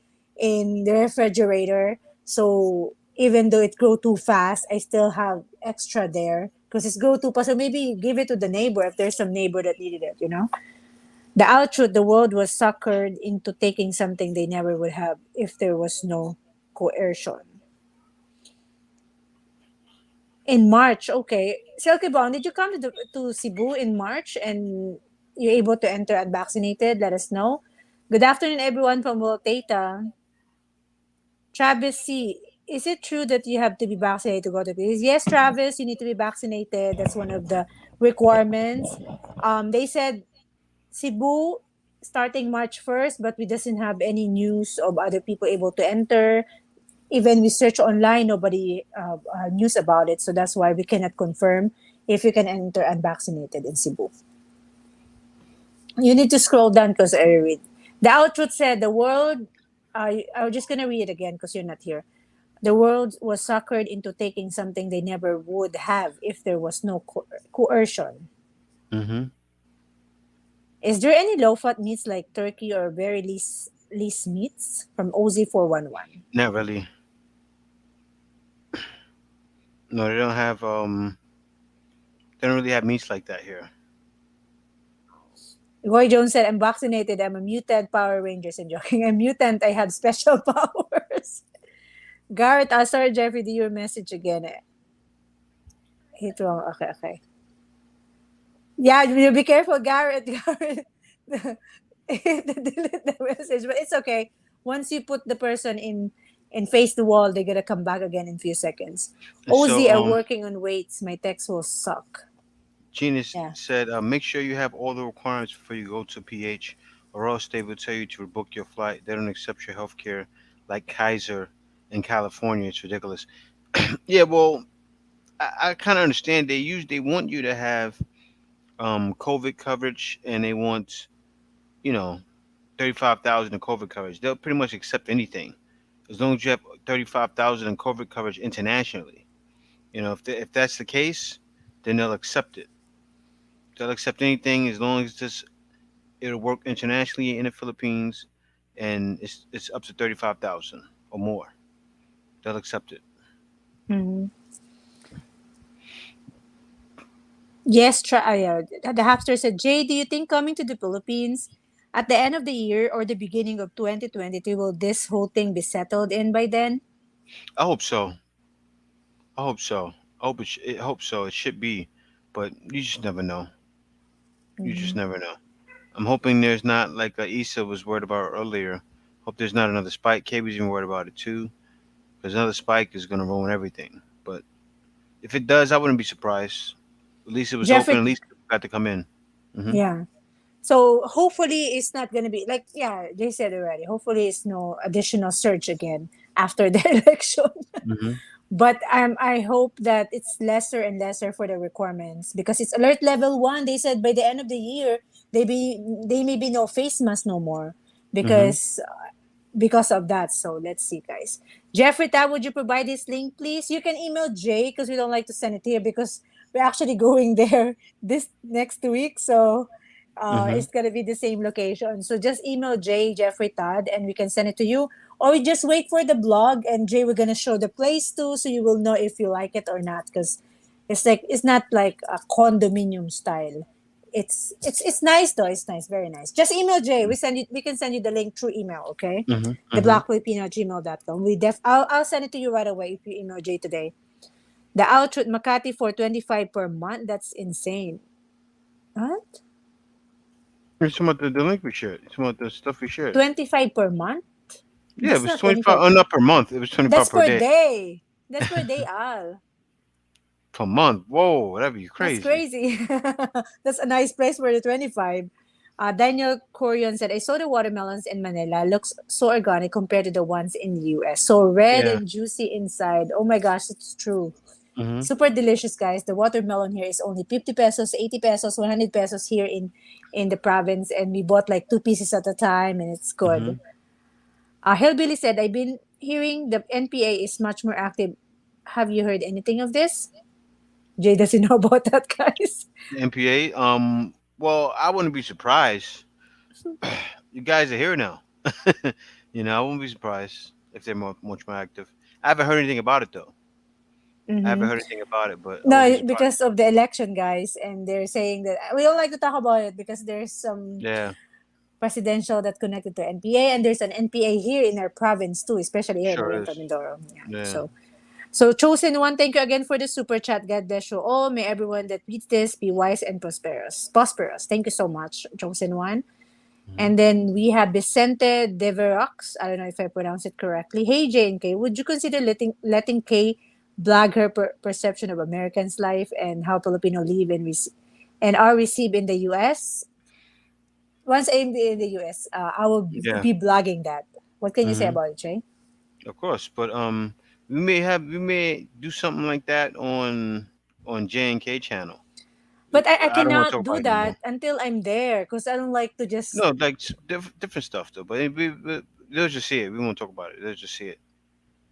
the refrigerator. So even though it grew too fast, I still have extra there because it's grew too fast. So maybe give it to the neighbor if there's some neighbor that needed it. The outtruth, the world was suckered into taking something they never would have if there was no coercion. In March, okay. Silky Brown, did you come to Cebu in March and you're able to enter unvaccinated? Let us know. Good afternoon, everyone from Voltata. Travis C. Is it true that you have to be vaccinated to go to this? Yes, Travis, you need to be vaccinated. That's one of the requirements. They said Cebu starting March 1st, but we doesn't have any news of other people able to enter. Even we search online, nobody news about it. So that's why we cannot confirm if you can enter unvaccinated in Cebu. You need to scroll down because I read. The Outruth said the world. I'm just gonna read it again because you're not here. The world was suckered into taking something they never would have if there was no coercion. Mm-hmm. Is there any low fat meats like turkey or very least meats from OZ411? Not really. No, they don't have. They don't really have meats like that here. Roy Jones said, I'm vaccinated. I'm a mutant Power Rangers. I'm joking. I'm mutant. I have special powers. Garrett, sorry, Jeffrey, do your message again. Hit wrong. Okay, okay. Yeah, you be careful, Garrett. Garrett. Delete the message, but it's okay. Once you put the person in face the wall, they're gonna come back again in few seconds. So Ozzy are working on weights. My text will suck. Genius Yeah. said, make sure you have all the requirements before you go to PH, or else they will tell you to rebook your flight. They don't accept your health care like Kaiser in California. It's ridiculous. Yeah, well, I kind of understand. They want you to have COVID coverage, and they want, you know 35,000 in COVID coverage. They'll pretty much accept anything as long as you have 35,000 in COVID coverage internationally. If that's the case, then they'll accept it. They'll accept anything as long as it'll work internationally in the Philippines, and it's up to 35,000 or more. They'll accept it. Mhm. Yes, the hamster said, Jay, do you think coming to the Philippines at the end of the year or the beginning of 2023 will this whole thing be settled in by then? I hope so. I hope so. I hope so. It should be, but you just never know. You just Mhm. never know. I'm hoping there's not like Issa was worried about earlier. Hope there's not another spike. Kay was even worried about it too, because another spike is gonna ruin everything. But if it does, I wouldn't be surprised. At least it was open. Jeffrey, At least people got to come in. Hmm. yeah. So hopefully it's not gonna be like, yeah, they said already. Hopefully it's no additional surge again after the election. Hmm. But I hope that it's lesser and lesser for the requirements because it's alert level 1. They said by the end of the year they may be no face mask no more Hmm. because of that. So let's see, guys. Jeffrey, Tab, would you provide this link, please? You can email Jay because we don't like to send it here because we're actually going there this next week. So Hmm. it's gonna be the same location. So just email Jay, Jeffrey Todd, and we can send it to you. Or we just wait for the blog, and Jay, we're gonna show the place too, so you will know if you like it or not. Because it's not like a condominium style. It's nice though. It's nice, very nice. Just email Jay. We can send you the link through email, okay? Hmm. The Hmm. blackfilipino@gmail.com. I'll send it to you right away if you email Jay today. The outfit Makati for 25 per month. That's insane. What? It's talking about the link we shared. It's talking about the stuff we shared. 25 per month? Yeah, it That's was not 25. 25. Oh, not per month. It was 25 That's per per day. day. That's per day, Al. Per month. Whoa, that'd be That's crazy. crazy. That's a nice place for the 25. Daniel Corion said, I saw the watermelons in Manila. Looks so organic compared to the ones in the US. So red Yeah. and juicy inside. Oh my gosh, it's true. Hmm. Super delicious, guys. The watermelon here is only 50 pesos, 80 pesos, 100 pesos here in the province. And we bought like 2 pieces at a time and it's Hmm. good. Hillbilly said, I've been hearing the NPA is much more active. Have you heard anything of this? Jay doesn't know about that, guys. MPA. Well, I wouldn't be surprised. You guys are here now. I wouldn't be surprised if they're much more active. I haven't heard anything about it though. I haven't Mm-hmm. heard anything about it, but I wouldn't be No, surprised. because of the election, guys, and they're saying that we don't like to talk about it because there's some Yeah, presidential that connected to NPA, and there's an NPA here in our province too, especially here in sure Oriental is. Mindoro. Yeah. Yeah. So chosen one, thank you again for the super chat. God bless you all. May everyone that reads this be wise and prosperous. Prosperous. Thank you so much, chosen one. Hmm. And then we have Vicente Deverox. I don't know if I pronounce it correctly. Hey J and K, would you consider letting Kay blog her perception of Americans' life and how Filipino live and are received in the U.S.? Once I'm in the U.S., I will Yeah. be blogging that. What can you say Hmm. about it, Jay? Of course, but we may do something like that on J&K channel. But I I don't want to cannot talk do about it no more. that until I'm there because I don't like to just. No, like different stuff though. But they'll just see it. We won't talk about it. They'll just see it.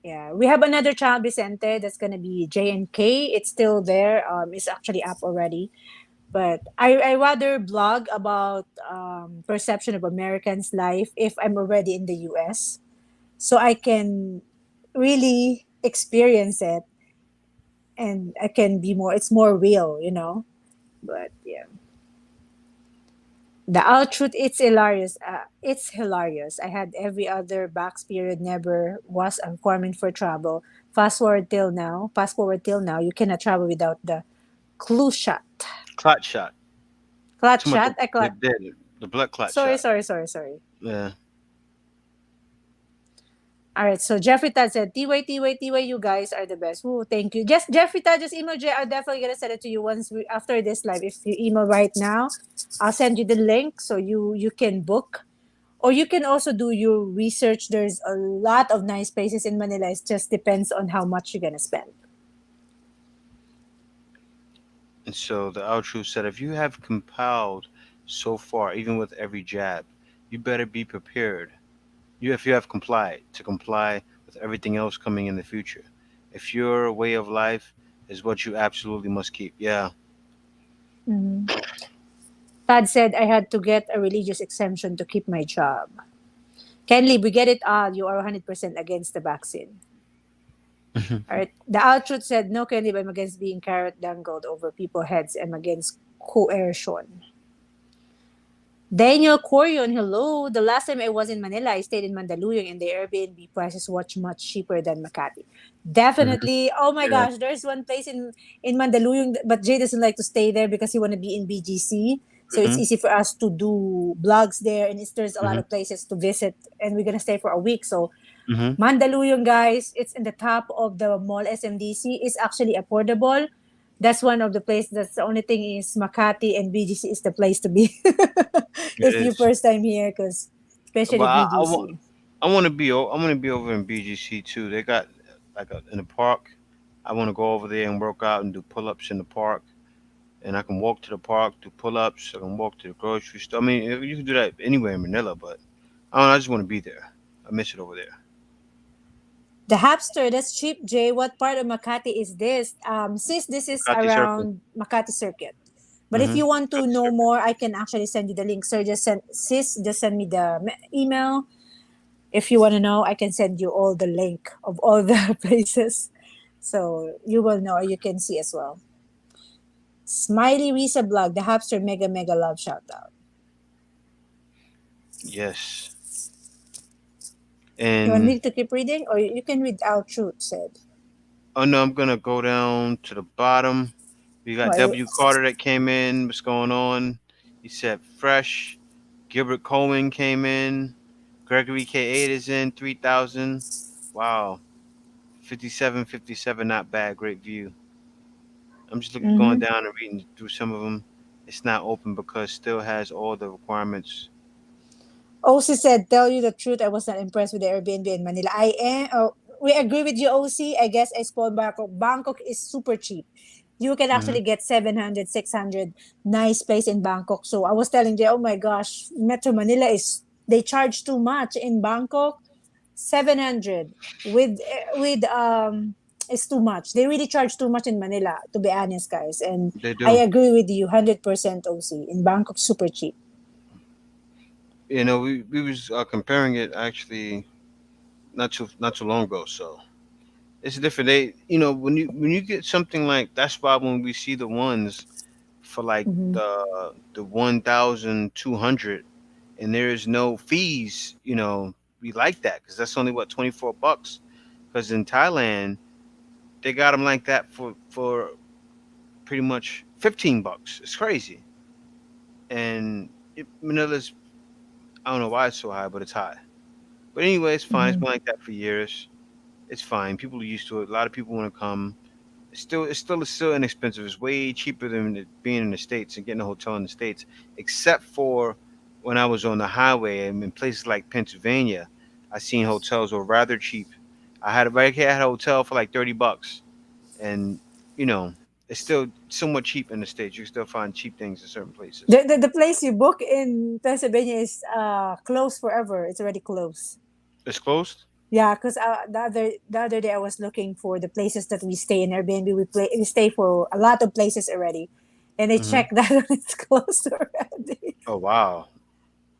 Yeah, we have another child, Vicente. That's gonna be J and K. It's still there. It's actually up already. But I rather blog about perception of Americans' life if I'm already in the US, so I can really experience it and I can be more. It's more real. But yeah, the out truth, it's hilarious. It's hilarious. I had every other box period never was a requirement for travel. Fast forward till now, you cannot travel without the clue shot. Clot shot. Clot Too much. shot? I The clot. the blood clot Sorry, shot. sorry, sorry, sorry. Yeah. All right, so Jeffrey Tad said, TY, you guys are the best. Oh, thank you. Just Jeffrey Tad, just email Jay. I'm definitely gonna send it to you after this live. If you email right now, I'll send you the link so you can book. Or you can also do your research. There's a lot of nice places in Manila. It just depends on how much you're gonna spend. And so the outro said, if you have compiled so far, even with every jab, you better be prepared. If you have complied, to comply with everything else coming in the future. If your way of life is what you absolutely must keep. Yeah. Mhm. Tad said I had to get a religious exemption to keep my job. Kenley, we get it all. You are 100% against the vaccine. All right. The Outtruth said, no, Candy, I'm against being carrot dangled over people's heads. I'm against coercion. Daniel Corion, hello. The last time I was in Manila, I stayed in Mandaluyong and the Airbnb prices were much cheaper than Makati. Mhm. Definitely. Oh my Yeah. gosh, there's one place in Mandaluyong, but Jay doesn't like to stay there because he want to be in BGC. So it's Hmm. easy for us to do blogs there, and there's a lot Hmm. of places to visit, and we're gonna stay for a week. So Hmm. Mandaluyong, guys, it's in the top of the mall SMDC. It's actually affordable. That's one of the places. That's the only thing is Makati and BGC is the place to be It if you is. first time here, because But especially BGC. I want to be I want to be over in BGC too. They got like in the park. I want to go over there and work out and do pull-ups in the park. And I can walk to the park, do pull-ups. I can walk to the grocery store. I mean, you can do that anywhere in Manila, but I don't know, I just want to be there. I miss it over there. The Hapster, that's cheap, Jay. What part of Makati is this? Sis, this is Makati Circle. around Makati Circuit. But if Mm-hmm. you want to Makati know Circle. more, I can actually send you the link. Sir, just send me the email. If you want to know, I can send you all the link of all the places. So you will know, or you can see as well. Smiley Risa blog, the Hapster mega mega love shout out. Yes. You want And me to keep reading, or you can read out truth said. oh no, I'm gonna go down to the bottom. We got Well, W. Carter that came in. What's going on? He said fresh. Gilbert Cohen came in. Gregory K8 is in 3,000. Wow. 57, not bad. Great view. I'm just looking, going mm-hmm. down and reading through some of them. It's not open because still has all the requirements. OC said, tell you the truth, I was not impressed with the Airbnb in Manila. I am. Oh, we agree with you, OC. I guess I spoiled Bangkok. Bangkok is super cheap. You can Hmm. actually get 700, 600, nice place in Bangkok. So I was telling Jay, oh my gosh, Metro Manila is, they charge too much in Bangkok. 700 with it's too much. They really charge too much in Manila, to be honest, guys. And They I do. agree with you 100% OC. In Bangkok, super cheap. We was comparing it actually not too long ago. So it's different. When you get something like that's why when we see the ones for like Mm-hmm. the 1,200 and there is no fees, we like that because that's only what $24. Because in Thailand they got them like that for pretty much $15. It's crazy. And Manila's, I don't know why it's so high, but it's high. But anyway, it's fine. It's Mm-hmm. been like that for years. It's fine. People are used to it. A lot of people want to come. It's still inexpensive. It's way cheaper than being in the states and getting a hotel in the states, except for when I was on the highway and in places like Pennsylvania, I seen hotels were rather cheap. I had right here. I had a hotel for like $30, and you know, it's still somewhat cheap in the states. You can still find cheap things in certain places. The place you book in Pennsylvania is closed forever. It's already closed. It's closed. Yeah, because the other day I was looking for the places that we stay in Airbnb. We stay for a lot of places already, and I Hmm. checked that it's closed already. Oh wow.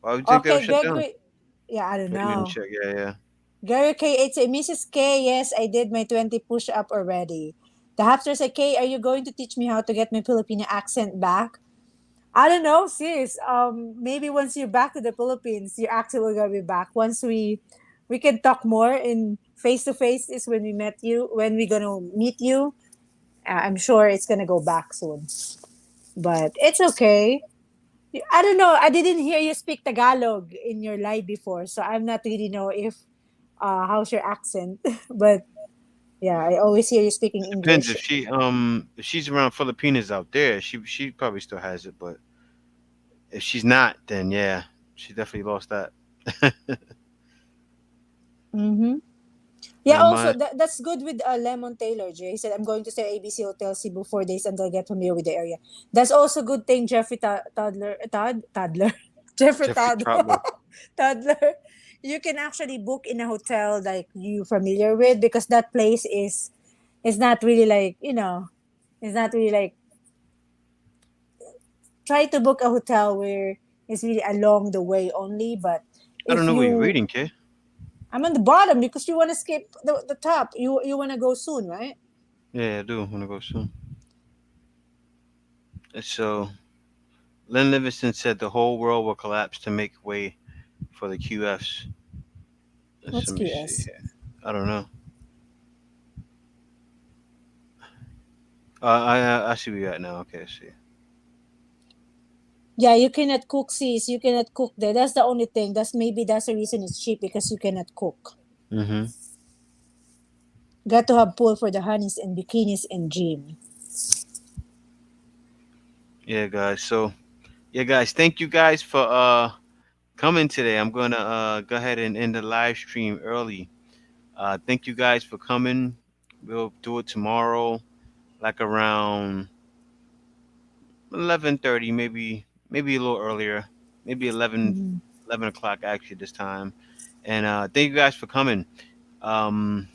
Why would you think they were Okay, shut down? Gregory. Yeah, I don't But you didn't know. check. Yeah, yeah. Gary K8 say, Mrs. K, yes, I did my 20 push up already. The hamster said, K, are you going to teach me how to get my Filipino accent back? I don't know, sis. Maybe once you're back to the Philippines, your accent will gonna be back. Once we can talk more in face to face is when we met you, when we gonna meet you. I'm sure it's gonna go back soon. But it's okay. I don't know. I didn't hear you speak Tagalog in your live before, so I'm not really know if how's your accent. But yeah, I always hear you speaking Depends English. if she's around Filipinas out there, she probably still has it, but if she's not, then yeah, she definitely lost that. Mm-hmm. Yeah, Now also my that's good with Lemon Taylor. Jay said, I'm going to stay at ABC Hotel Cebu 4 days until I get familiar with the area. That's also good thing, Jeffrey Toddler. Jeffrey Jeffrey Todd Troutler. Toddler. You can actually book in a hotel like you familiar with, because that place is not really like, it's not really like, try to book a hotel where it's really along the way only. But I don't if know what you're you reading, kid. I'm on the bottom because you want to skip the top. You want to go soon, right? Yeah, I do want to go soon. So, Len Livingston said the whole world will collapse to make way for the QFs. What's Let me see QS? here. I don't know. I see where you're at now. Okay, I see. Yeah, you cannot cook, sis. You cannot cook there. That's the only thing. That's the reason it's cheap because you cannot cook. Mm-hmm. Got to have pool for the honeys and bikinis and gym. Yeah, guys. So, yeah, guys. Thank you guys for coming today. I'm gonna go ahead and end the live stream early. Thank you guys for coming. We'll do it tomorrow, like around 11:30, maybe a little earlier, maybe 11 o'clock actually this time. And thank you guys for coming. Um,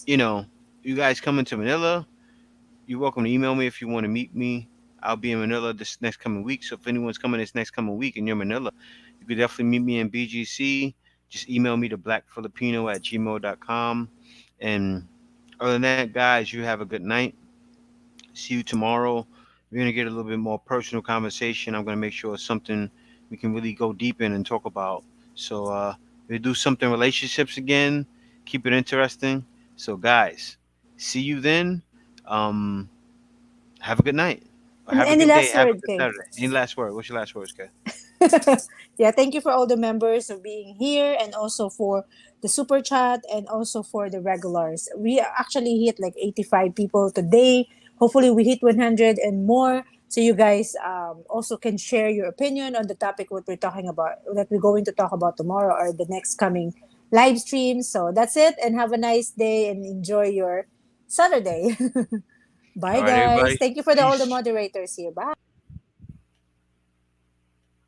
you know, you guys coming to Manila, you're welcome to email me if you want to meet me. I'll be in Manila this next coming week. So if anyone's coming this next coming week and you're in Manila, you could definitely meet me in BGC. Just email me to blackfilipino@gmail.com. And other than that, guys, you have a good night. See you tomorrow. We're gonna get a little bit more personal conversation. I'm gonna make sure it's something we can really go deep in and talk about. So we'll do something relationships again. Keep it interesting. So guys, see you then. Um, have a good night. Or And have a any good day. last Have a word, good Kay? Saturday. Any last word? What's your last words, Kay? Yeah, thank you for all the members of being here and also for the super chat and also for the regulars. We actually hit like 85 people today. Hopefully we hit 100 and more so you guys also can share your opinion on the topic what we're talking about that we're going to talk about tomorrow or the next coming live stream. So that's it and have a nice day and enjoy your Saturday. Bye All right, guys. everybody. Thank you for all the Peace. moderators here. Bye.